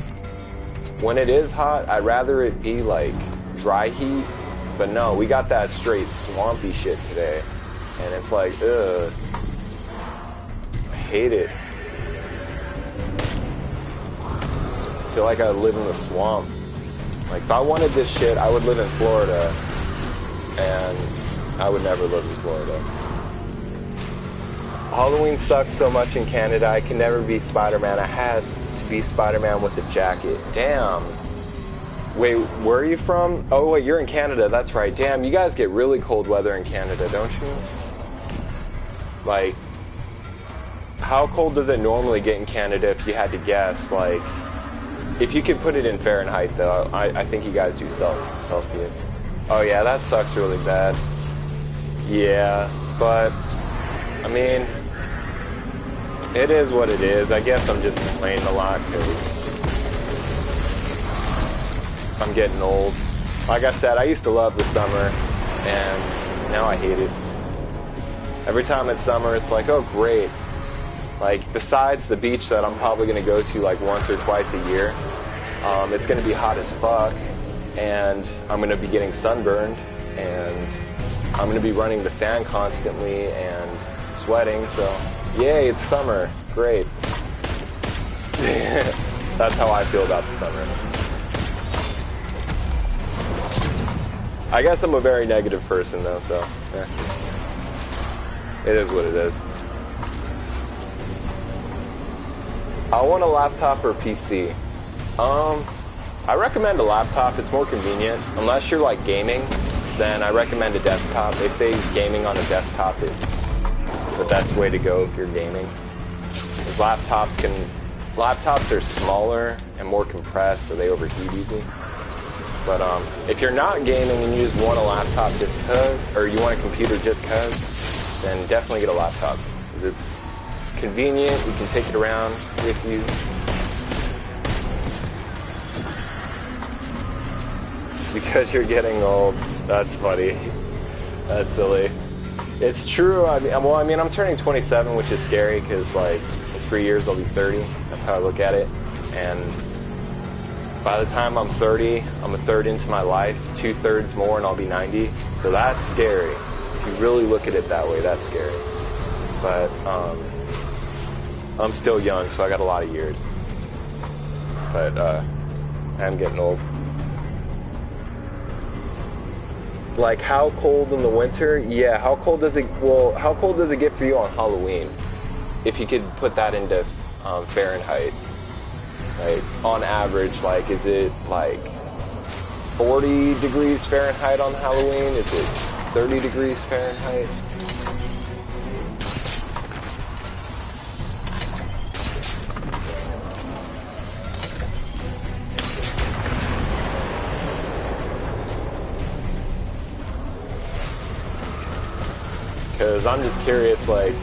when it is hot, I'd rather it be like dry heat, but no, we got that straight swampy shit today, and it's like, ugh, I hate it. I feel like I live in the swamp. Like, if I wanted this shit, I would live in Florida, and I would never live in Florida. Halloween sucks so much in Canada, I can never be Spider-Man. I had to be Spider-Man with a jacket. Damn. Wait, where are you from? Oh, wait, you're in Canada, that's right. Damn, you guys get really cold weather in Canada, don't you? Like, how cold does it normally get in Canada if you had to guess? Like, if you could put it in Fahrenheit, though, I think you guys do Celsius. Oh, yeah, that sucks really bad. Yeah, but, I mean, it is what it is. I guess I'm just complaining a lot because I'm getting old. Like I said, I used to love the summer, and now I hate it. Every time it's summer, it's like, oh great, Like, besides the beach that I'm probably going to go to like once or twice a year, it's going to be hot as fuck, and I'm going to be getting sunburned, and I'm going to be running the fan constantly and sweating, so yay, it's summer. Great. That's how I feel about the summer. I guess I'm a very negative person though, so yeah. It is what it is. I want a laptop or PC. I recommend a laptop. It's more convenient. Unless you're like gaming, then I recommend a desktop. They say gaming on a desktop is the best way to go if you're gaming. Because laptops are smaller and more compressed, so they overheat easy. But if you're not gaming and you just want a laptop just cause, or you want a computer just cause, then definitely get a laptop. Because it's convenient, you can take it around with you. Because you're getting old. That's funny. That's silly. It's true. I mean, I'm turning 27, which is scary because, like, in 3 years I'll be 30. That's how I look at it. And by the time I'm 30, I'm a third into my life. 2/3 more, and I'll be 90. So that's scary. If you really look at it that way, that's scary. But I'm still young, so I got a lot of years. But I'm getting old. Like, how cold in the winter? Yeah, how cold does it get for you on Halloween? If you could put that into Fahrenheit. Like, on average, like, is it like 40 degrees Fahrenheit on Halloween? Is it 30 degrees Fahrenheit? Because I'm just curious, like,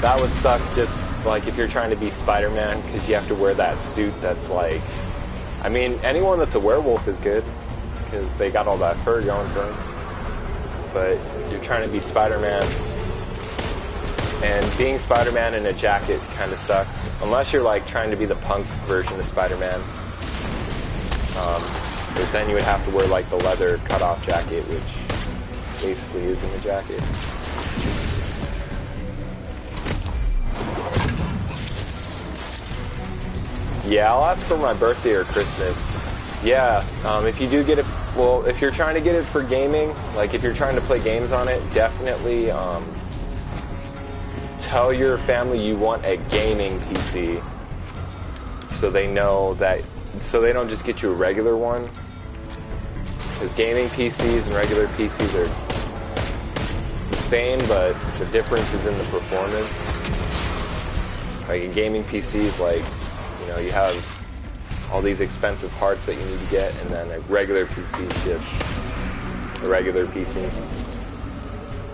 that would suck just, like, if you're trying to be Spider-Man, because you have to wear that suit that's, like, I mean, anyone that's a werewolf is good, because they got all that fur going for them. But you're trying to be Spider-Man, and being Spider-Man in a jacket kind of sucks, unless you're, like, trying to be the punk version of Spider-Man. But then you would have to wear, like, the leather cut-off jacket, which basically is in the jacket. Yeah, I'll ask for my birthday or Christmas. Yeah, if you do get it, well, if you're trying to get it for gaming, like if you're trying to play games on it, definitely tell your family you want a gaming PC, so they know that, so they don't just get you a regular one. Because gaming PCs and regular PCs are the same, but the difference is in the performance. Like a gaming PC is like, you know, you have all these expensive parts that you need to get, and then a regular PC is just a regular PC. You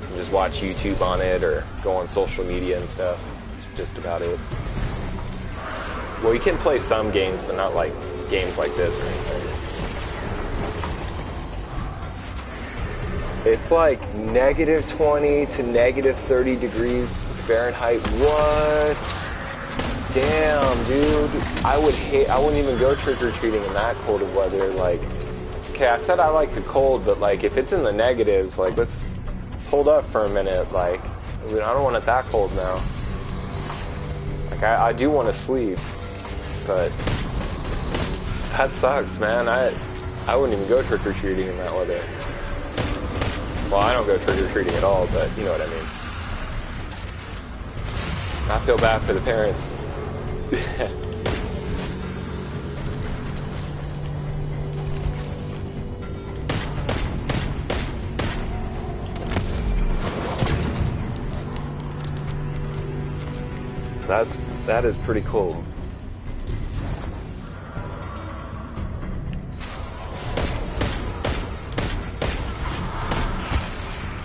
can just watch YouTube on it or go on social media and stuff. That's just about it. Well, you can play some games, but not like games like this or anything. It's like -20 to -30 degrees Fahrenheit. What? Damn, dude. I wouldn't even go trick-or-treating in that cold of weather. Like, okay, I said I like the cold, but like, if it's in the negatives, like, let's hold up for a minute. Like, I mean, I don't want it that cold now. Like, I do want to sleep, but that sucks, man. I wouldn't even go trick-or-treating in that weather. Well, I don't go trick-or-treating at all, but you know what I mean. I feel bad for the parents. That is pretty cool.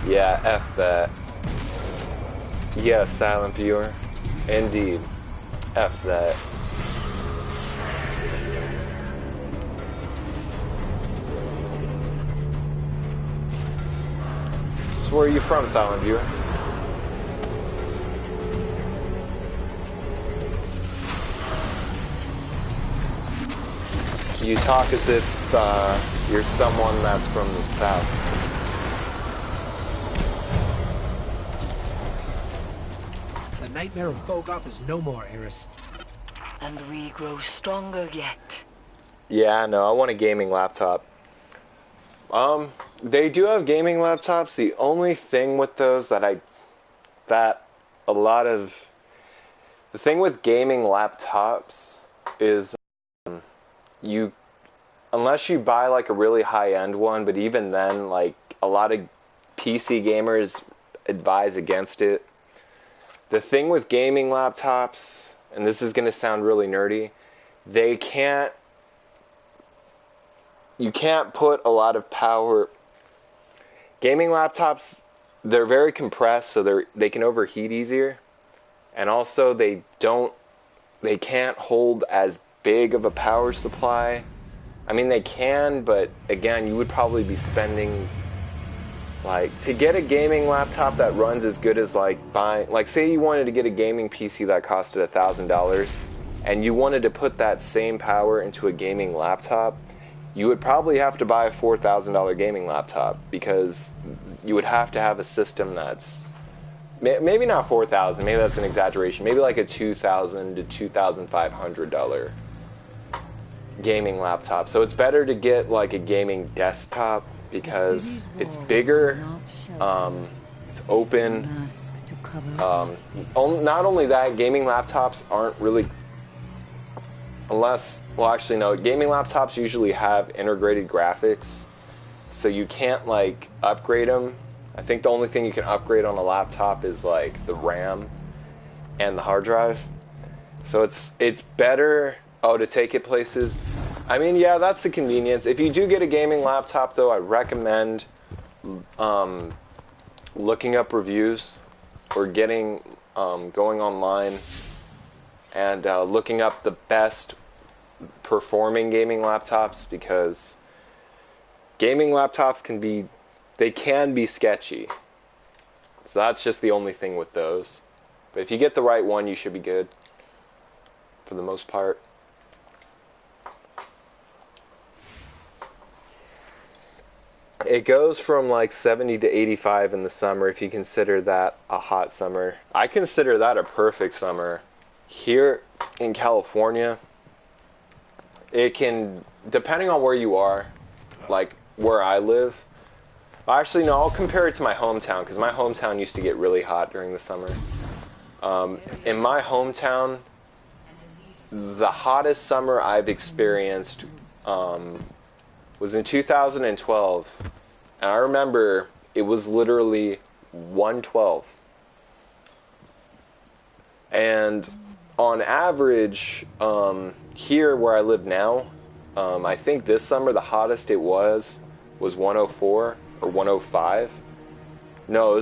Yeah, F that. Yeah, silent viewer. Indeed. F that. So where are you from, silent viewer? You talk as if you're someone that's from the South. The nightmare of Bogoth is no more, Eris. And we grow stronger yet. Yeah, no, I want a gaming laptop. They do have gaming laptops. The only thing with those the thing with gaming laptops is unless you buy like a really high-end one, but even then, like a lot of PC gamers advise against it. The thing with gaming laptops, and this is going to sound really nerdy, you can't put a lot of power. Gaming laptops, they're very compressed, so they can overheat easier, and also they can't hold as big of a power supply. I mean, they can, but again, you would probably be spending, like, to get a gaming laptop that runs as good as like buying, like, say you wanted to get a gaming PC that costed $1,000, and you wanted to put that same power into a gaming laptop, you would probably have to buy a $4,000 gaming laptop, because you would have to have a system that's maybe not $4,000, maybe that's an exaggeration, maybe like a $2,000 to $2,500 gaming laptop. So it's better to get like a gaming desktop because it's bigger, it's open. Not only that, gaming laptops aren't really, gaming laptops usually have integrated graphics, so you can't like upgrade them. I think the only thing you can upgrade on a laptop is like the RAM and the hard drive. So it's better to take it places. I mean, yeah, that's the convenience. If you do get a gaming laptop though, I recommend looking up reviews or going online and looking up the best performing gaming laptops, because gaming laptops can be sketchy. So that's just the only thing with those. But if you get the right one, you should be good for the most part. It goes from like 70 to 85 in the summer, if you consider that a hot summer. I consider that a perfect summer. Here in California, it can, depending on where you are, like where I live. Actually, no, I'll compare it to my hometown, because my hometown used to get really hot during the summer. In my hometown, the hottest summer I've experienced was in 2012. And I remember it was literally 112. And on average, here where I live now, I think this summer the hottest it was 104 or 105. No, it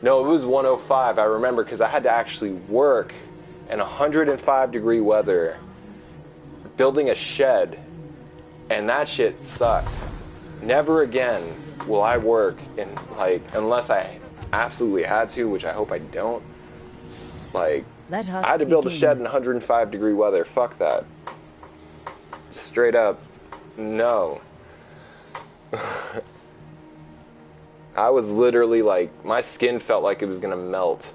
was 105. I remember, because I had to actually work in 105 degree weather building a shed, and that shit sucked. Never again will I work in, like, unless I absolutely had to, which I hope I don't. Like, I had to build a shed in 105 degree weather. Fuck that. Straight up, no. I was literally like, my skin felt like it was gonna melt.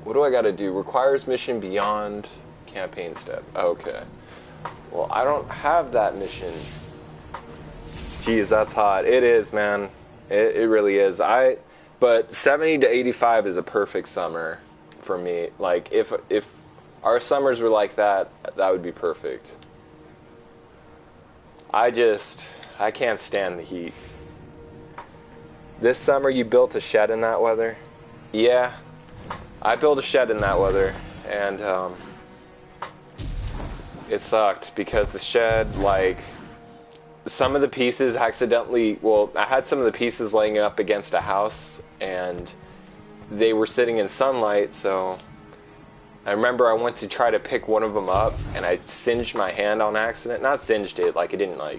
What do I gotta do? Requires mission beyond campaign step. Okay. Well, I don't have that mission. Jeez, that's hot. It is, man. It really is. But 70 to 85 is a perfect summer for me. Like, if our summers were like that, that would be perfect. I can't stand the heat. This summer you built a shed in that weather? Yeah, I built a shed in that weather, and it sucked because the shed, like, some of the pieces accidentally, I had some of the pieces laying up against a house, and they were sitting in sunlight, so I remember I went to try to pick one of them up, and I singed my hand on accident. Not singed it, like, it didn't, I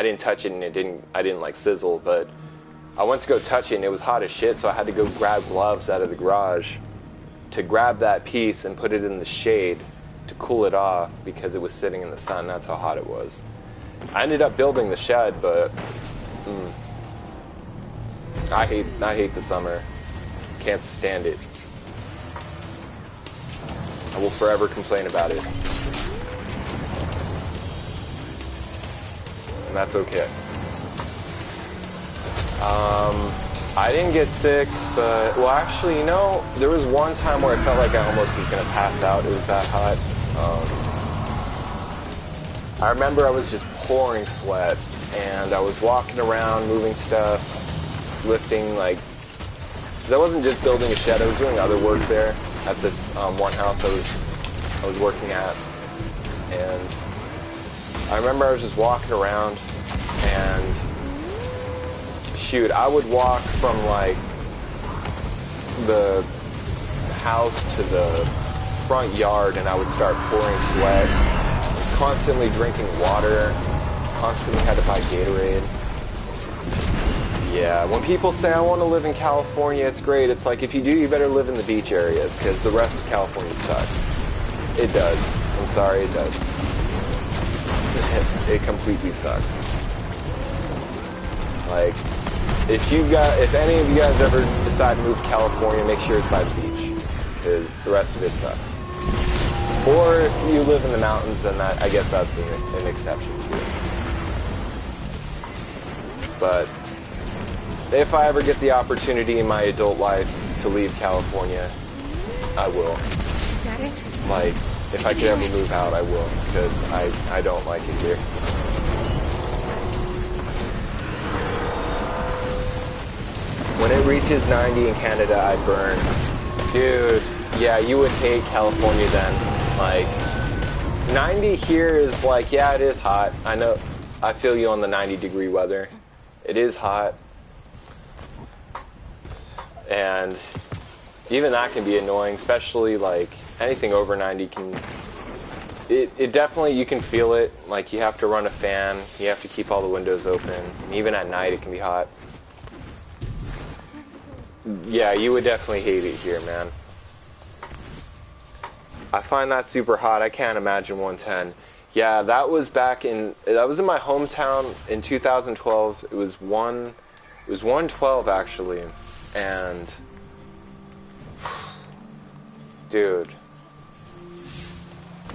didn't touch it, and I didn't, like, sizzle, but I went to go touch it, and it was hot as shit, so I had to go grab gloves out of the garage to grab that piece and put it in the shade to cool it off because it was sitting in the sun. That's how hot it was. I ended up building the shed, but I hate the summer. Can't stand it. I will forever complain about it. And that's okay. I didn't get sick, but, well, actually, you know, there was one time where I felt like I almost was going to pass out. It was that hot. I remember I was just pouring sweat, and I was walking around, moving stuff, lifting, like, 'cause I wasn't just building a shed, I was doing other work there at this one house I was working at. And I remember I was just walking around, and shoot, I would walk from like the house to the front yard and I would start pouring sweat. I was constantly drinking water, constantly had to buy Gatorade. Yeah, when people say I want to live in California, it's great. It's like, if you do, you better live in the beach areas because the rest of California sucks. It does. I'm sorry, it does. It completely sucks. Like, if any of you guys ever decide to move to California, make sure it's by the beach, because the rest of it sucks. Or if you live in the mountains, then I guess that's an exception to it. But if I ever get the opportunity in my adult life to leave California, I will. Is that it? Like, if I could ever move out, I will, because I don't like it here. When it reaches 90 in Canada, I burn. Dude, yeah, you would hate California then. Like, 90 here is like, yeah, it is hot. I know, I feel you on the 90-degree weather. It is hot. And even that can be annoying, especially like anything over 90 can, it definitely, you can feel it. Like, you have to run a fan, you have to keep all the windows open. And even at night, it can be hot. Yeah, you would definitely hate it here, man. I find that super hot. I can't imagine 110. Yeah, that was in my hometown in 2012. It was 112 actually. And dude,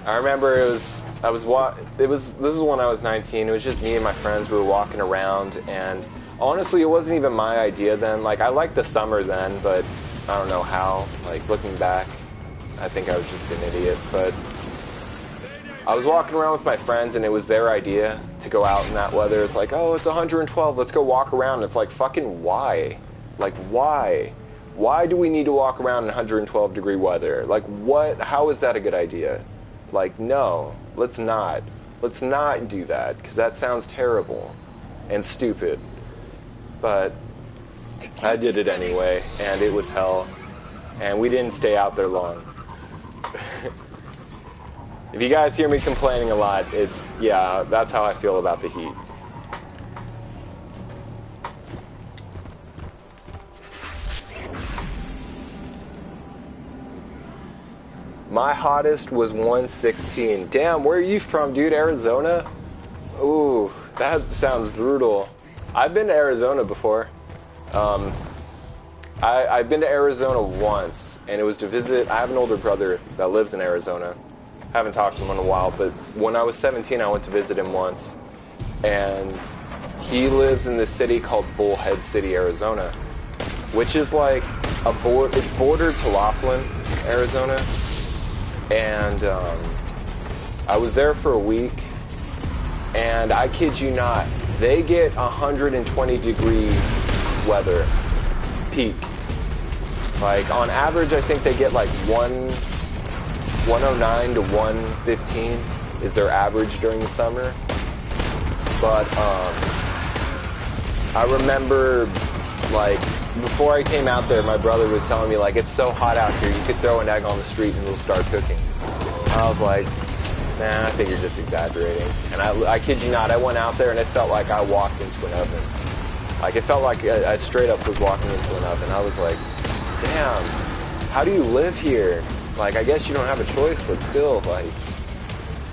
I remember this is when I was 19. It was just me and my friends. We were walking around, and honestly, it wasn't even my idea then. Like, I liked the summer then, but I don't know how. Like, looking back, I think I was just an idiot. But I was walking around with my friends, and it was their idea to go out in that weather. It's like, oh, it's 112. Let's go walk around. It's like, fucking why? Like, why? Why do we need to walk around in 112-degree weather? Like, what? How is that a good idea? Like, no, let's not. Let's not do that, because that sounds terrible and stupid. But I did it anyway, and it was hell. And we didn't stay out there long. If you guys hear me complaining a lot, yeah, that's how I feel about the heat. My hottest was 116. Damn, where are you from, dude? Arizona? Ooh, that sounds brutal. I've been to Arizona before. I've been to Arizona once, and it was to visit. I have an older brother that lives in Arizona. I haven't talked to him in a while, but when I was 17, I went to visit him once. And he lives in this city called Bullhead City, Arizona, which is like it's bordered to Laughlin, Arizona. And I was there for a week, and I kid you not, they get 120-degree weather, peak. Like, on average, I think they get like 109 to 115 is their average during the summer. But I remember, like, before I came out there, my brother was telling me, like, it's so hot out here, you could throw an egg on the street and it'll start cooking. And I was like, man, I think you're just exaggerating. And I kid you not, I went out there and it felt like I walked into an oven. Like, it felt like I straight up was walking into an oven. I was like, damn, how do you live here? Like, I guess you don't have a choice, but still, like,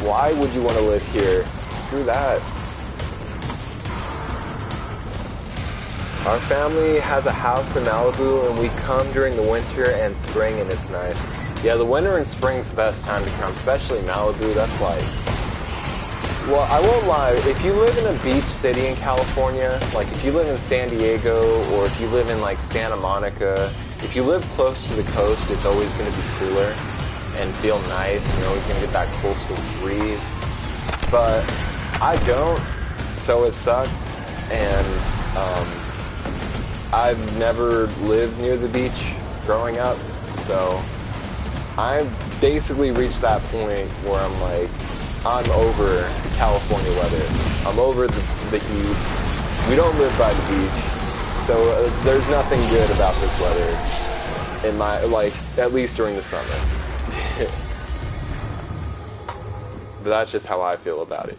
Why would you want to live here? Screw that. Our family has a house in Malibu, and we come during the winter and spring, and it's nice. Yeah, the winter and spring's the best time to come, especially Malibu. That's like... Well, I won't lie. If you live in a beach city in California, like if you live in San Diego, or if you live in like Santa Monica, if you live close to the coast, it's always going to be cooler and feel nice. You're always going to get that coastal breeze. But I don't, so it sucks. And I've never lived near the beach growing up, so I've basically reached that point where I'm like, I'm over California weather. I'm over the heat. We don't live by the beach, so there's nothing good about this weather in my, like, at least during the summer. But that's just how I feel about it.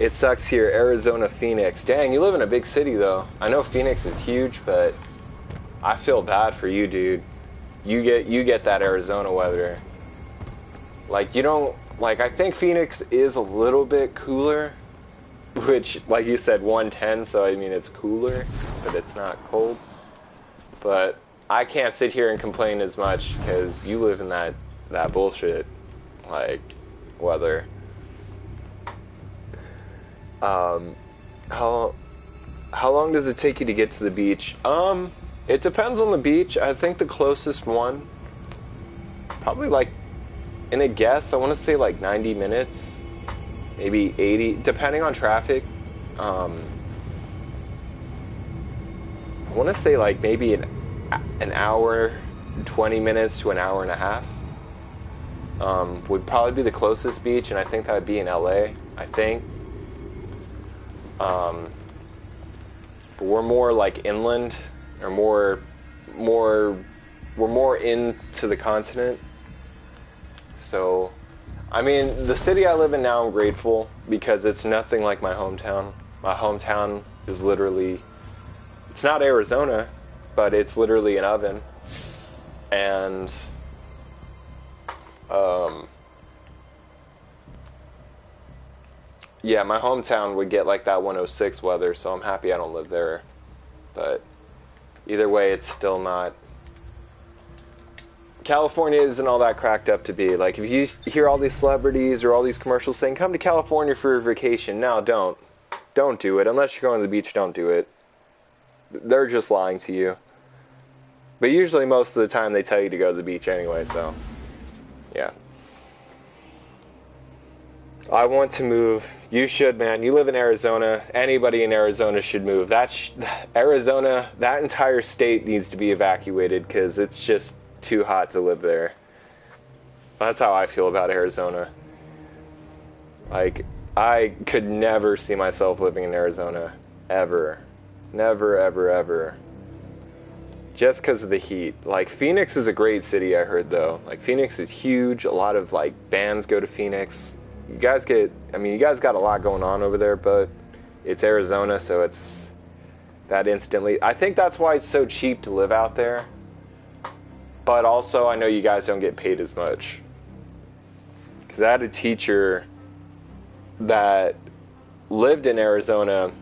It sucks here, Arizona, Phoenix. Dang, you live in a big city though. I know Phoenix is huge, but I feel bad for you, dude. You get that Arizona weather. Like, you don't, like, I think Phoenix is a little bit cooler, which, like you said, 110, so I mean it's cooler, but it's not cold. But I can't sit here and complain as much because you live in that bullshit, like, weather. How long does it take you to get to the beach? It depends on the beach. I think the closest one, probably like, in a guess, I want to say like 90 minutes, maybe 80, depending on traffic. I want to say like maybe an hour, 20 minutes to an hour and a half. Would probably be the closest beach, and I think that would be in LA, I think. But we're more like inland, or we're more into the continent. So, I mean, the city I live in now, I'm grateful because it's nothing like my hometown. My hometown is literally, it's not Arizona, but it's literally an oven. And, yeah, my hometown would get like that 106 weather, so I'm happy I don't live there. But either way, it's still not. California isn't all that cracked up to be. Like, if you hear all these celebrities or all these commercials saying, come to California for a vacation, no, don't. Don't do it. Unless you're going to the beach, don't do it. They're just lying to you. But usually most of the time they tell you to go to the beach anyway, so, yeah. I want to move. You should, man. You live in Arizona. Anybody in Arizona should move. Arizona, that entire state needs to be evacuated because it's just too hot to live there. That's how I feel about Arizona. Like, I could never see myself living in Arizona. Ever. Never, ever, ever. Just because of the heat. Like, Phoenix is a great city, I heard, though. Like, Phoenix is huge. A lot of, like, bands go to Phoenix. You guys got a lot going on over there, but it's Arizona, so it's that instantly. I think that's why it's so cheap to live out there. But also, I know you guys don't get paid as much. Because I had a teacher that lived in Arizona,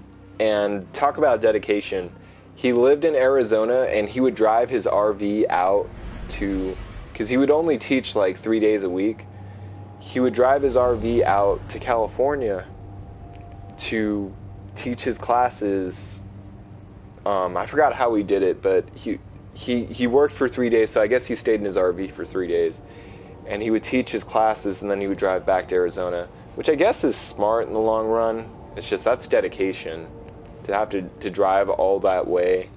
and talk about dedication. He lived in Arizona, and he would drive his RV out to, because he would only teach like 3 days a week. He would drive his RV out to California to teach his classes. I forgot how he did it, but he worked for 3 days, so I guess he stayed in his RV for 3 days. And he would teach his classes, and then he would drive back to Arizona, which I guess is smart in the long run. It's just, that's dedication, to have to drive all that way.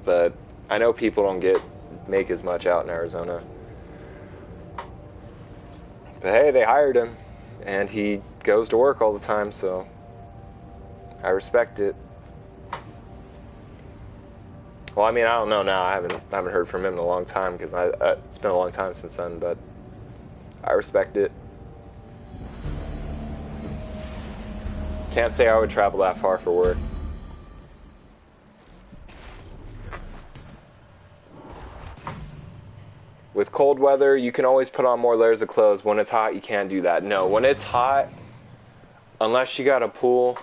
But I know people don't make as much out in Arizona. But hey, they hired him, and he goes to work all the time, so I respect it. Well, I mean, I don't know now. I haven't heard from him in a long time because it's been a long time since then. But I respect it. Can't say I would travel that far for work. With cold weather, you can always put on more layers of clothes. When it's hot, you can't do that. No, when it's hot, unless you got a pool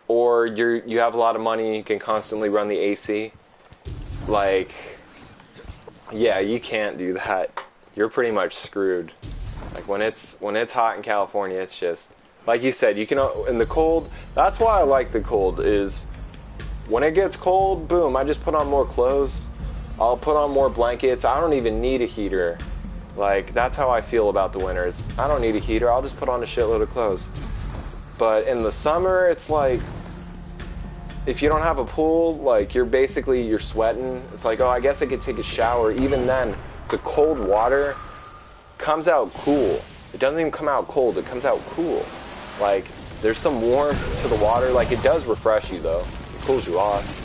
or you have a lot of money, you can constantly run the AC. Like, yeah, you can't do that. You're pretty much screwed. Like when it's hot in California, it's just like you said. You can in the cold. That's why I like the cold. Is when it gets cold, boom, I just put on more clothes. I'll put on more blankets. I don't even need a heater. Like, that's how I feel about the winters. I don't need a heater. I'll just put on a shitload of clothes. But in the summer, it's like, if you don't have a pool, like, you're sweating. It's like, oh, I guess I could take a shower. Even then, the cold water comes out cool. It doesn't even come out cold. It comes out cool. Like, there's some warmth to the water. Like, it does refresh you, though. It cools you off.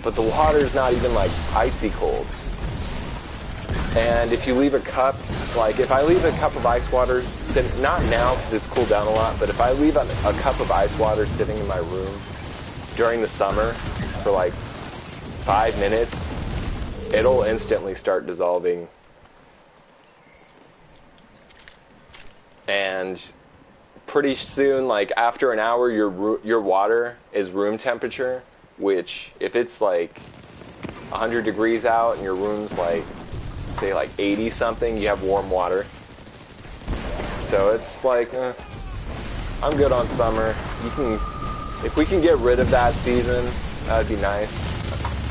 But the water's not even, like, icy cold. And if you leave a cup, like if I leave a cup of ice water sitting, not now because it's cooled down a lot, but if I leave a cup of ice water sitting in my room during the summer for like 5 minutes, it'll instantly start dissolving. And pretty soon, like after an hour, your water is room temperature, which if it's like 100 degrees out and your room's like, say like 80 something, you have warm water. So it's like, I'm good on summer. If we can get rid of that season, that'd be nice.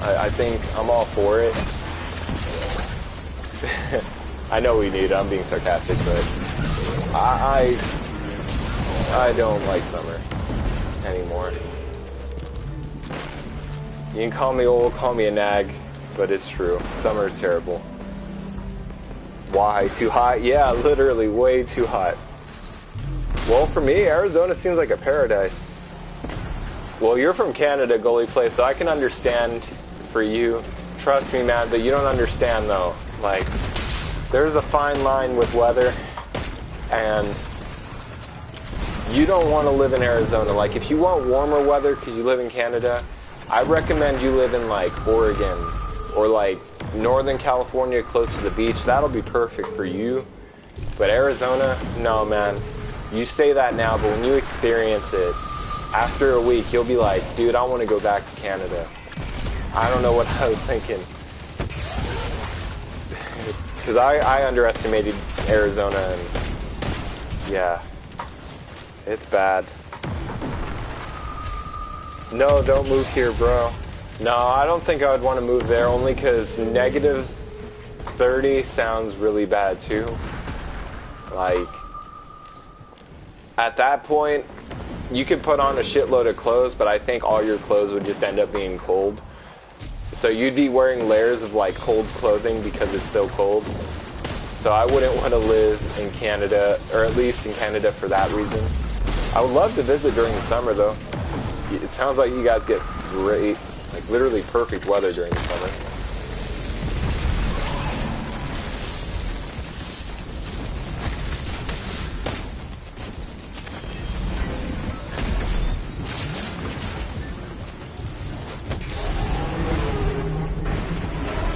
I think I'm all for it. I know we need it, I'm being sarcastic, but I don't like summer anymore. You can call me old, call me a nag, but it's true. Summer is terrible. Why? Too hot? Yeah, literally way too hot. Well, for me, Arizona seems like a paradise. Well, you're from Canada, goalie play, so I can understand for you. Trust me, man, but you don't understand, though. Like, there's a fine line with weather, and you don't want to live in Arizona. Like, if you want warmer weather because you live in Canada, I recommend you live in, like, Oregon or, like, Northern California close to the beach. That'll be perfect for you. But Arizona, no, man. You say that now, but when you experience it, after a week, you'll be like, dude, I want to go back to Canada. I don't know what I was thinking. Because I underestimated Arizona, and yeah, it's bad. No, don't move here, bro. No, I don't think I would want to move there, only because negative 30 sounds really bad too. Like, at that point, you could put on a shitload of clothes, but I think all your clothes would just end up being cold. So you'd be wearing layers of like cold clothing because it's so cold. So I wouldn't want to live in Canada, or at least in Canada for that reason. I would love to visit during the summer though. It sounds like you guys get great, like literally perfect weather during the summer.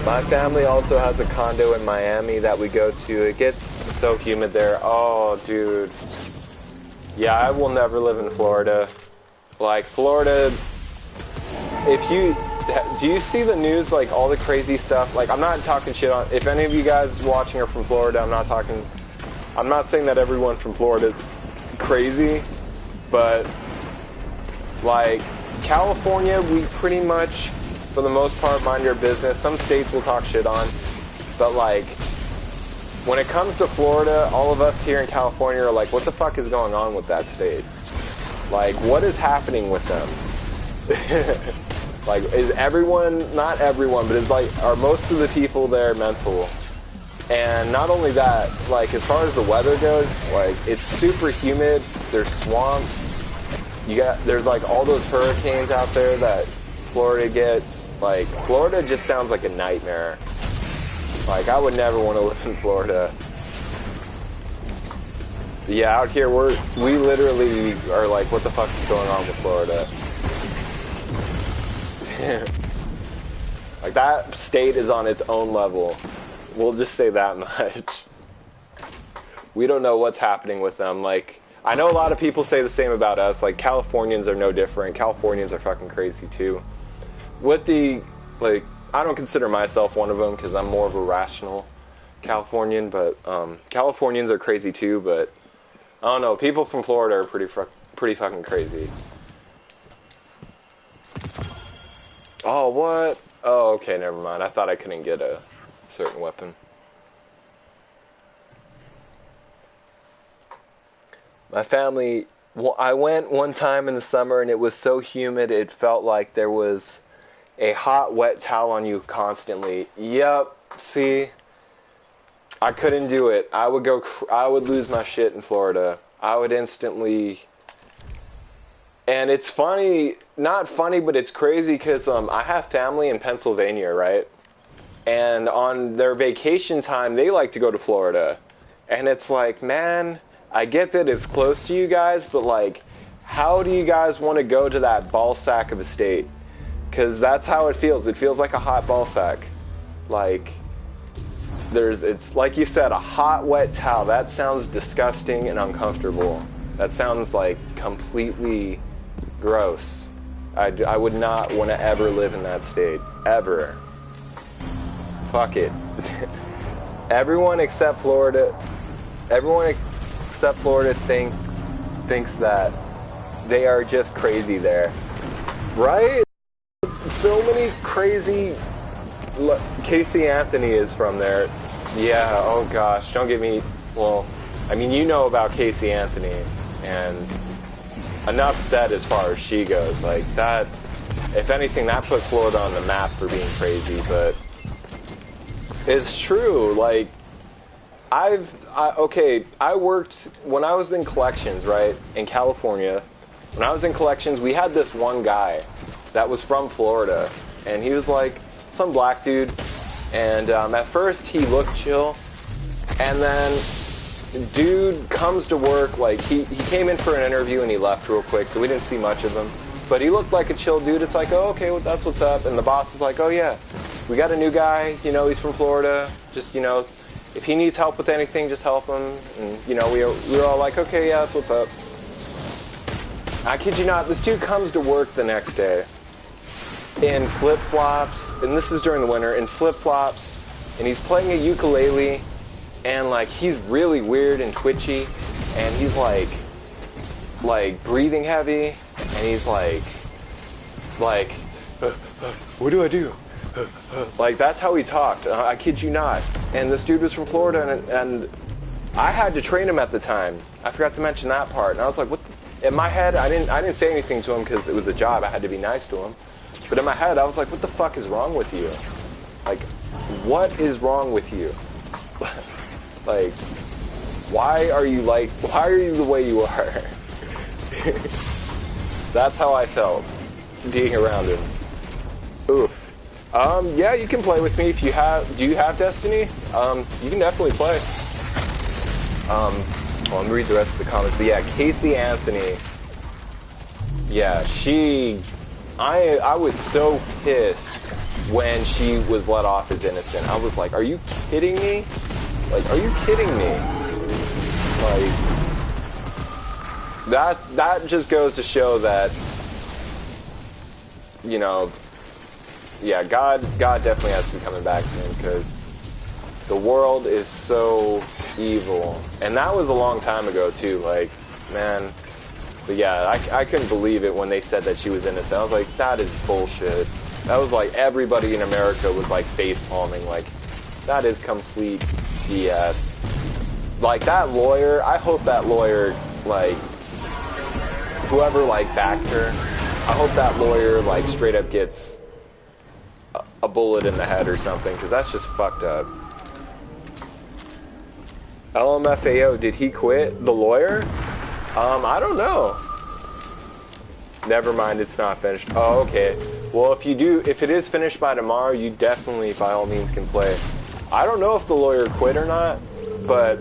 My family also has a condo in Miami that we go to. It gets so humid there. Oh, dude. Yeah, I will never live in Florida. Like, Florida, do you see the news, like, all the crazy stuff? Like, I'm not talking shit on, if any of you guys watching are from Florida, I'm not saying that everyone from Florida is crazy, but, like, California, we pretty much, for the most part, mind your business. Some states will talk shit on, but, like, when it comes to Florida, all of us here in California are like, what the fuck is going on with that state? Like, what is happening with them? Like, is everyone, not everyone, but is like, are most of the people there mental? And not only that, like, as far as the weather goes, like, it's super humid, there's swamps, there's like all those hurricanes out there that Florida gets. Like, Florida just sounds like a nightmare. Like, I would never want to live in Florida. But yeah, out here, we literally are like, what the fuck is going on with Florida? Like, that state is on its own level. We'll just say that much. We don't know what's happening with them. Like, I know a lot of people say the same about us. Like, Californians are no different. Californians are fucking crazy too. With the, like, I don't consider myself one of them because I'm more of a rational Californian, but Californians are crazy too. But I don't know. People from Florida are pretty fucking crazy. Oh, what? Oh, okay, never mind. I thought I couldn't get a certain weapon. My family, well, I went one time in the summer and it was so humid it felt like there was a hot, wet towel on you constantly. Yep, see? I couldn't do it. I would lose my shit in Florida. I would instantly... And it's funny, not funny, but it's crazy because I have family in Pennsylvania, right? And on their vacation time, they like to go to Florida. And it's like, man, I get that it's close to you guys, but like, how do you guys want to go to that ball sack of a state? Because that's how it feels. It feels like a hot ball sack. Like, it's like you said, a hot, wet towel. That sounds disgusting and uncomfortable. That sounds like completely... gross. I would not want to ever live in that state. Ever. Fuck it. Everyone except Florida thinks that they are just crazy there. Right? So many crazy... Casey Anthony is from there. Yeah, oh gosh. Don't get me... Well, I mean, you know about Casey Anthony. And... enough said as far as she goes. Like, that, if anything, that put Florida on the map for being crazy, but it's true. Like, I worked, when I was in collections, right, in California, when I was in collections, we had this one guy that was from Florida, and he was like some black dude, and at first he looked chill, and then dude comes to work, like, he came in for an interview and he left real quick, so we didn't see much of him. But he looked like a chill dude. It's like, oh, okay, well, that's what's up. And the boss is like, oh, yeah, we got a new guy, you know, he's from Florida. Just, you know, if he needs help with anything, just help him. And, you know, we were all like, okay, yeah, that's what's up. I kid you not, this dude comes to work the next day in flip-flops, and this is during the winter, in flip-flops, and he's playing a ukulele. And, like, he's really weird and twitchy, and he's, like, breathing heavy, and he's, like, what do I do? Like, that's how he talked. I kid you not. And this dude was from Florida, and I had to train him at the time. I forgot to mention that part. And I was like, what? In my head, I didn't say anything to him because it was a job. I had to be nice to him. But in my head, I was like, what the fuck is wrong with you? Like, what is wrong with you? Like, why are you the way you are? That's how I felt being around him. Oof. Yeah, you can play with me if you have. Do you have Destiny? You can definitely play. Well, let me read the rest of the comments. But yeah, Casey Anthony. Yeah, I was so pissed when she was let off as innocent. I was like, are you kidding me? Like, are you kidding me? Like, that just goes to show that, you know, yeah, God definitely has to be coming back soon, because the world is so evil. And that was a long time ago, too. Like, man. But yeah, I couldn't believe it when they said that she was innocent. I was like, that is bullshit. That was like everybody in America was like face palming. Like, that is complete BS. Like, that lawyer, I hope that lawyer, like, whoever, like, backed her, I hope that lawyer, like, straight up gets a bullet in the head or something, because that's just fucked up. LMFAO, did he quit? The lawyer? I don't know. Never mind, it's not finished. Oh, okay. Well, if it is finished by tomorrow, you definitely, by all means, can play. I don't know if the lawyer quit or not, but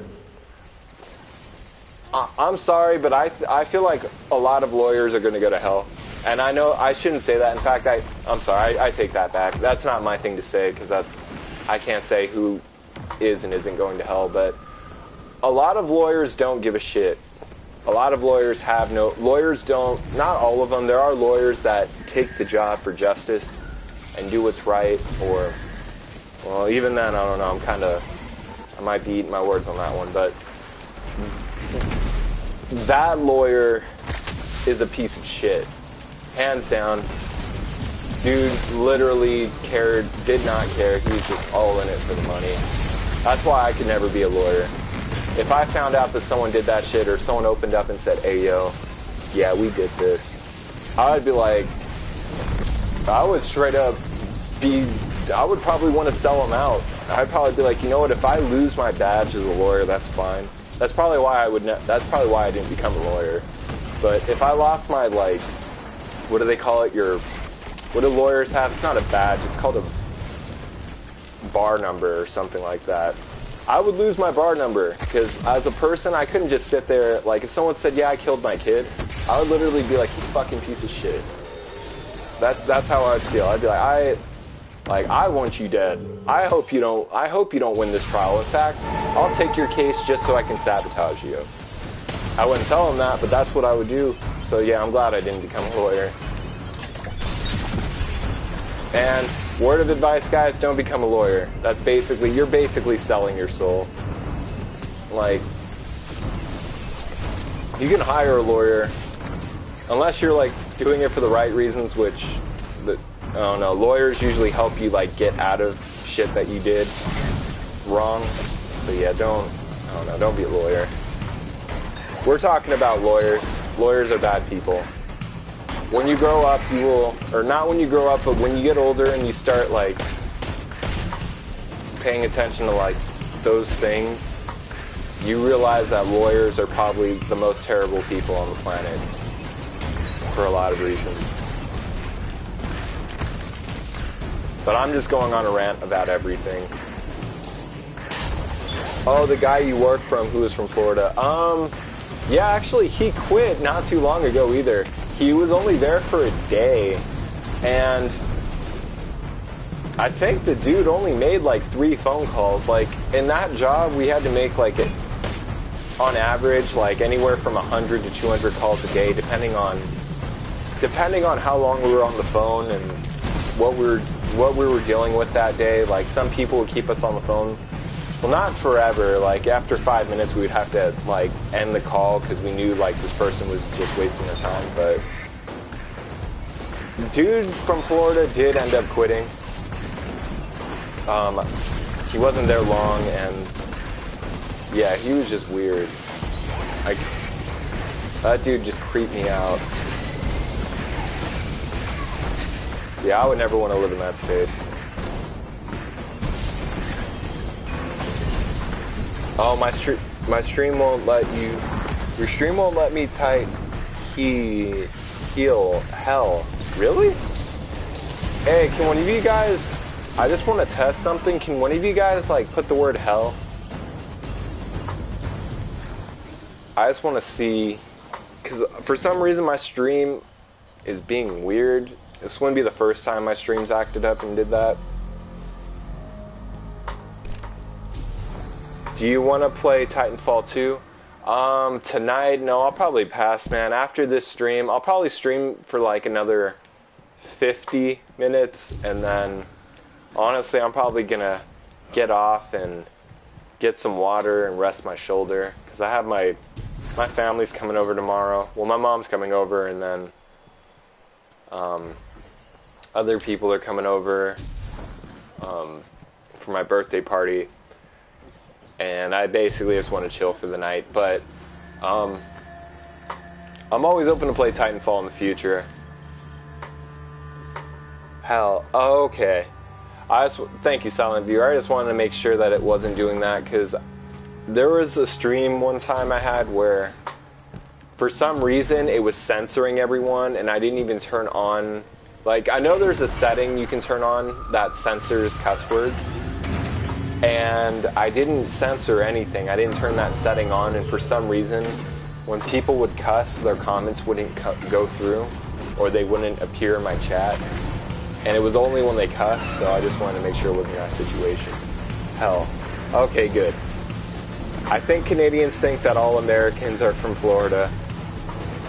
I'm sorry, but I feel like a lot of lawyers are going to go to hell. And I know I shouldn't say that. In fact, I'm sorry. I take that back. That's not my thing to say, because I can't say who is and isn't going to hell, but a lot of lawyers don't give a shit. A lot of lawyers have no... Lawyers don't... Not all of them. There are lawyers that take the job for justice and do what's right, or... Well, even then, I don't know. I might be eating my words on that one, but... That lawyer is a piece of shit. Hands down. Dude literally did not care. He was just all in it for the money. That's why I could never be a lawyer. If I found out that someone did that shit, or someone opened up and said, hey, yo, yeah, we did this, I would be like, I would straight up I would probably want to sell them out. I'd probably be like, you know what, if I lose my badge as a lawyer, that's fine. That's probably why I didn't become a lawyer. But if I lost my, like, what do they call it, what do lawyers have? It's not a badge, it's called a bar number or something like that. I would lose my bar number, because as a person, I couldn't just sit there, like, if someone said, yeah, I killed my kid, I would literally be like, you fucking piece of shit. That's how I'd feel. I'd be like, I want you dead. I hope you don't win this trial. In fact, I'll take your case just so I can sabotage you. I wouldn't tell them that, but that's what I would do. So yeah, I'm glad I didn't become a lawyer. And word of advice, guys, don't become a lawyer. You're basically selling your soul. Like, you can hire a lawyer, unless you're, like, doing it for the right reasons, which, I don't know, lawyers usually help you, like, get out of shit that you did wrong. So yeah, don't be a lawyer. We're talking about lawyers. Lawyers are bad people. When you grow up, you will, or not when you grow up, but when you get older and you start, like, paying attention to, like, those things, you realize that lawyers are probably the most terrible people on the planet for a lot of reasons. But I'm just going on a rant about everything. Oh, the guy you work from who is from Florida. Yeah, actually, he quit not too long ago either. He was only there for a day, and I think the dude only made like 3 phone calls. Like, in that job, we had to make, like, on average, like, anywhere from 100 to 200 calls a day, depending on how long we were on the phone and what we were dealing with that day. Like, some people would keep us on the phone, well, not forever. Like, after 5 minutes, we would have to, like, end the call because we knew, like, this person was just wasting their time. But dude from Florida did end up quitting. He wasn't there long, and yeah, he was just weird. Like, that dude just creeped me out. Yeah, I would never want to live in that state. Oh, my stream won't let you. Your stream won't let me type hell. Really? Hey, can one of you guys? I just want to test something. Can one of you guys, like, put the word hell? I just want to see, because for some reason my stream is being weird. This wouldn't be the first time my stream's acted up and did that. Do you want to play Titanfall 2? Tonight? No, I'll probably pass, man. After this stream, I'll probably stream for like another 50 minutes, and then honestly, I'm probably gonna get off and get some water and rest my shoulder, because I have my family's coming over tomorrow. Well, my mom's coming over, and then other people are coming over for my birthday party, and I basically just want to chill for the night. But I'm always open to play Titanfall in the future. Hell, oh, okay. Thank you, Silent Viewer. I just wanted to make sure that it wasn't doing that, because there was a stream one time I had where, for some reason, it was censoring everyone, and I didn't even turn on. Like, I know there's a setting you can turn on that censors cuss words, and I didn't censor anything. I didn't turn that setting on, and for some reason, when people would cuss, their comments wouldn't go through, or they wouldn't appear in my chat. And it was only when they cussed, so I just wanted to make sure it wasn't that situation. Hell. Okay, good. I think Canadians think that all Americans are from Florida.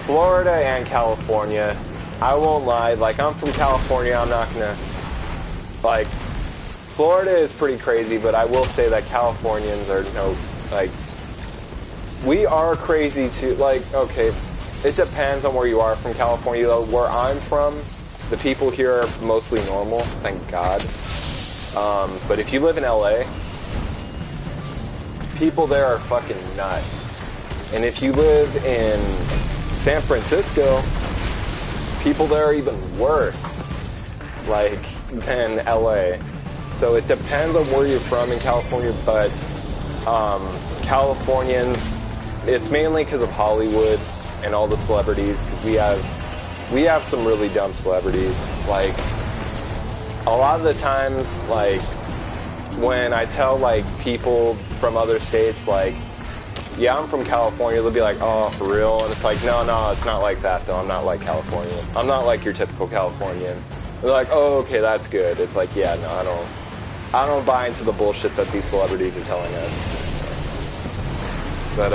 Florida and California. I won't lie, like, I'm from California, I'm not gonna... Like, Florida is pretty crazy, but I will say that Californians are no... Like, we are crazy too. Like, okay, it depends on where you are from California, though. Where I'm from, the people here are mostly normal, thank God. But if you live in LA, people there are fucking nuts. And if you live in San Francisco, people there are even worse, like, than LA. So it depends on where you're from in California, but Californians, it's mainly because of Hollywood and all the celebrities, because we have some really dumb celebrities. Like, a lot of the times, like, when I tell, like, people from other states, like, yeah, I'm from California, they'll be like, oh, for real? And it's like, no, it's not like that, though. I'm not like Californian. I'm not like your typical Californian. They're like, oh, okay, that's good. It's like, yeah, no, I don't buy into the bullshit that these celebrities are telling us. But,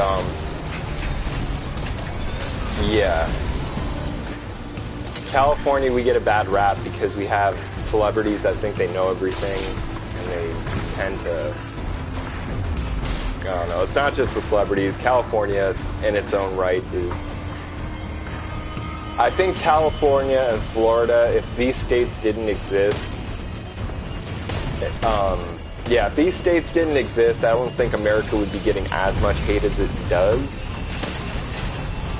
yeah. California, we get a bad rap because we have celebrities that think they know everything, and they tend to... I don't know, it's not just the celebrities. California, in its own right, is... I think California and Florida, if these states didn't exist... yeah, if these states didn't exist, I don't think America would be getting as much hate as it does.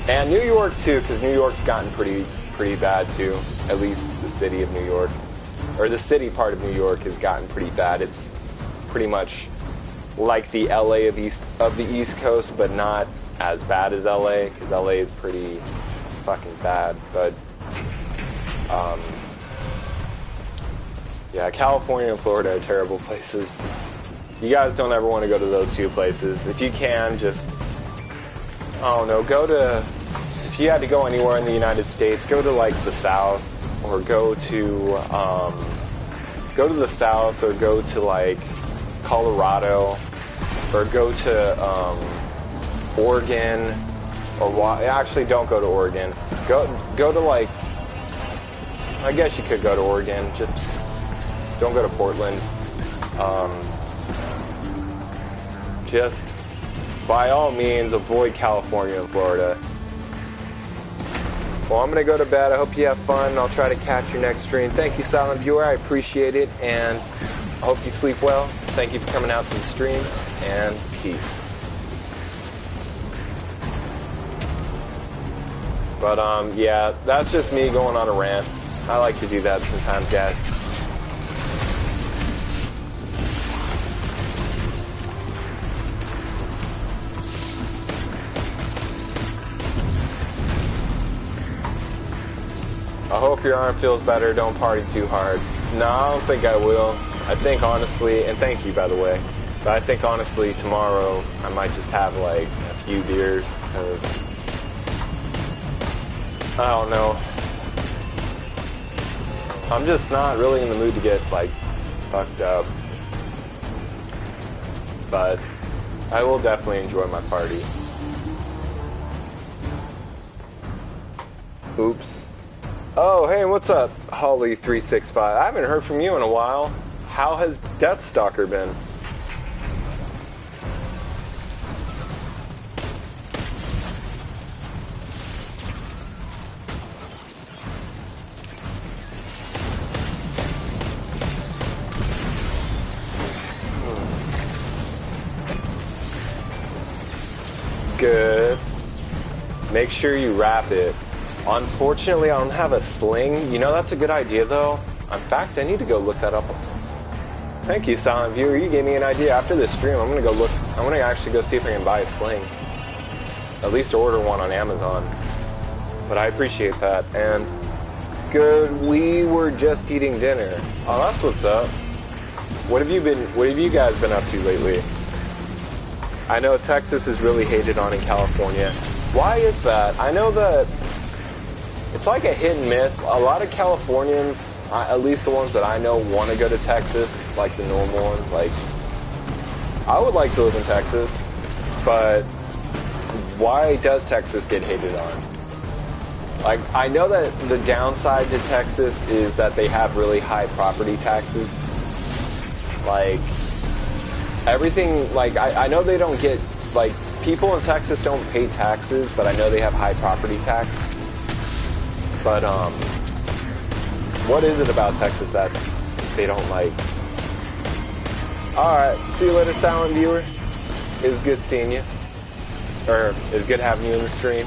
And New York, too, because New York's gotten pretty bad, too. At least the city of New York. Or the city part of New York has gotten pretty bad. It's pretty much... like the LA of the East Coast, but not as bad as LA, because LA is pretty fucking bad. But yeah, California and Florida are terrible places. You guys don't ever want to go to those two places. If you can, just, I don't know, if you had to go anywhere in the United States, go to like the South, or go to the South, or go to like Colorado, or go to Oregon, or actually don't go to Oregon. Go to like, I guess you could go to Oregon. Just don't go to Portland. Just by all means avoid California and Florida. Well, I'm gonna go to bed. I hope you have fun. I'll try to catch your next stream. Thank you, silent viewer. I appreciate it, and I hope you sleep well. Thank you for coming out to the stream, and peace. But, yeah, that's just me going on a rant. I like to do that sometimes, guys. I hope your arm feels better. Don't party too hard. No, I don't think I will. I think honestly, and thank you by the way, but I think honestly tomorrow I might just have like a few beers, because I don't know. I'm just not really in the mood to get like fucked up. But I will definitely enjoy my party. Oops. Oh, hey, what's up, Holly365? I haven't heard from you in a while. How has Deathstalker been? Good. Make sure you wrap it. Unfortunately, I don't have a sling. You know, that's a good idea, though. In fact, I need to go look that up. Thank you, silent viewer. You gave me an idea. After this stream, I'm gonna actually go see if I can buy a sling. At least order one on Amazon. But I appreciate that. And good, we were just eating dinner. Oh, that's what's up. What have you guys been up to lately? I know Texas is really hated on in California. Why is that? I know that it's like a hit and miss. A lot of Californians, at least the ones that I know, want to go to Texas, like the normal ones. Like, I would like to live in Texas, but why does Texas get hated on? Like, I know that the downside to Texas is that they have really high property taxes. Like, everything, like, I know they don't get, like, people in Texas don't pay taxes, but I know they have high property tax. But, what is it about Texas that they don't like? Alright, see you later, silent viewer. It was good seeing you. Or, it was good having you in the stream.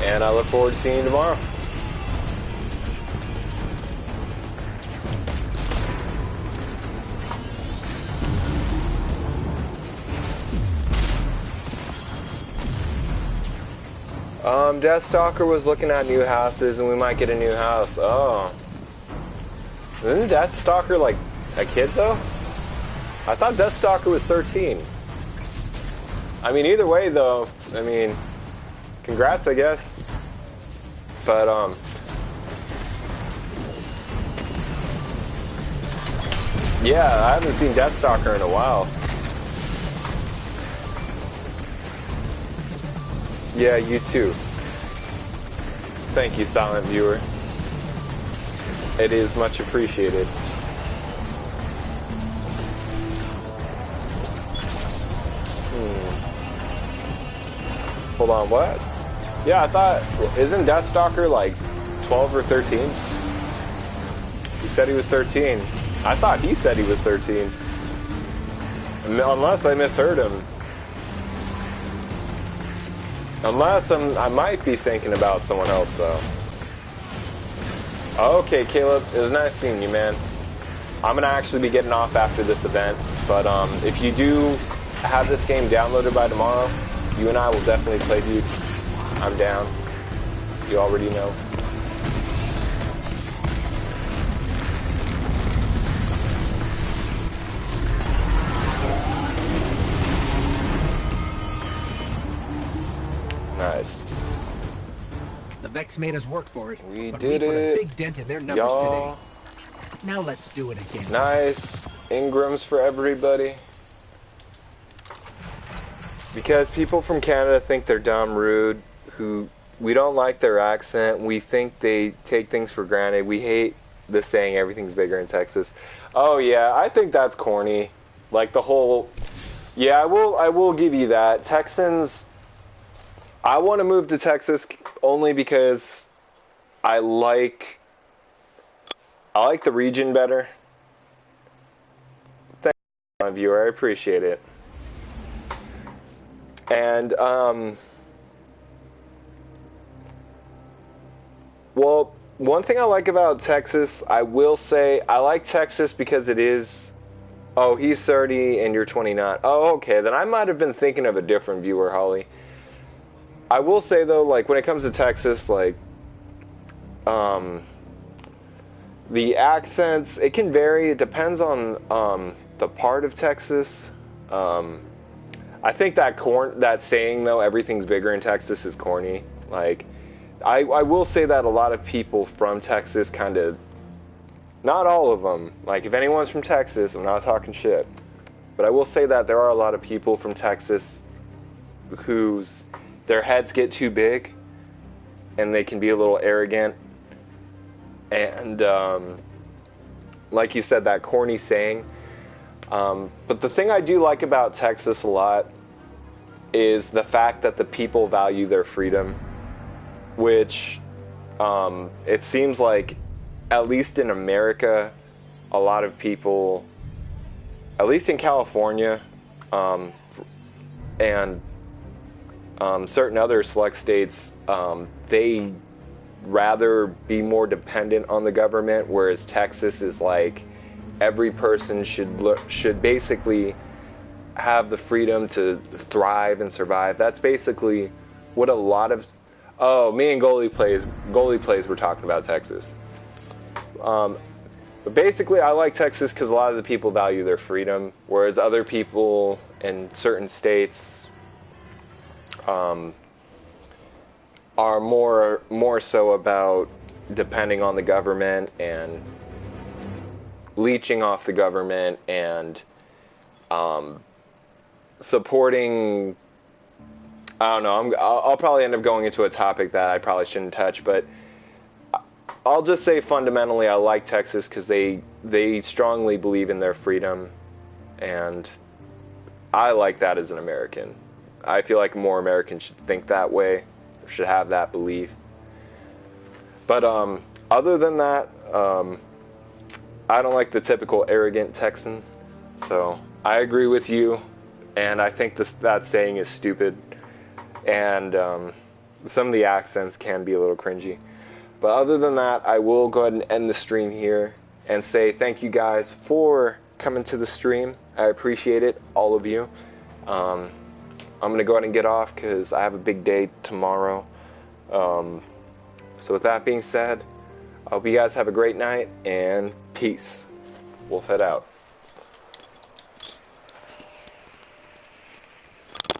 And I look forward to seeing you tomorrow. Deathstalker was looking at new houses and we might get a new house. Oh. Isn't Deathstalker like a kid though? I thought Deathstalker was 13. I mean, either way though, I mean, congrats, I guess. But, yeah, I haven't seen Deathstalker in a while. Yeah, you too. Thank you, silent viewer. It is much appreciated. Hold on, what? Yeah, I thought, isn't Deathstalker like 12 or 13? He said he was 13. I thought he said he was 13. Unless I misheard him. Unless I might be thinking about someone else, though. Okay, Caleb, it was nice seeing you, man. I'm going to actually be getting off after this event, but if you do have this game downloaded by tomorrow, you and I will definitely play, dude. I'm down. You already know. Nice. The Vex made us work for it. We but did we put a it, big dent in their numbers y'all. today. Now let's do it again. Nice. Ingrams for everybody. Because people from Canada think they're dumb, rude, we don't like their accent. We think they take things for granted. We hate the saying everything's bigger in Texas. Oh yeah, I think that's corny. Like the whole, yeah, I will give you that. Texans, I want to move to Texas only because I like the region better. Thank you, my viewer. I appreciate it. And, well, one thing I like about Texas, I will say, I like Texas because it is, oh, he's 30 and you're 29. Oh, okay, then I might have been thinking of a different viewer, Holly. I will say, though, like, when it comes to Texas, like, the accents, it can vary. It depends on, the part of Texas. I think that saying though, everything's bigger in Texas is corny. Like, I will say that a lot of people from Texas kind of, not all of them, like if anyone's from Texas, I'm not talking shit, but I will say that there are a lot of people from Texas whose their heads get too big and they can be a little arrogant. And like you said, that corny saying. But the thing I do like about Texas a lot is the fact that the people value their freedom, which it seems like, at least in America, a lot of people, at least in California, and certain other select states, they rather be more dependent on the government, whereas Texas is like, every person should basically have the freedom to thrive and survive. That's basically what a lot of, oh, me and Goalie Plays were talking about Texas. But basically, I like Texas because a lot of the people value their freedom, whereas other people in certain states are more so about depending on the government and leeching off the government and supporting. I don't know. I'll probably end up going into a topic that I probably shouldn't touch, but I'll just say fundamentally I like Texas because they strongly believe in their freedom, and I like that as an American. I feel like more Americans should think that way, should have that belief. But other than that, I don't like the typical arrogant Texan. So I agree with you, and I think that saying is stupid. And some of the accents can be a little cringy. But other than that, I will go ahead and end the stream here and say thank you guys for coming to the stream. I appreciate it, all of you. I'm going to go ahead and get off because I have a big day tomorrow. So with that being said, I hope you guys have a great night, and peace. Wolfhead out.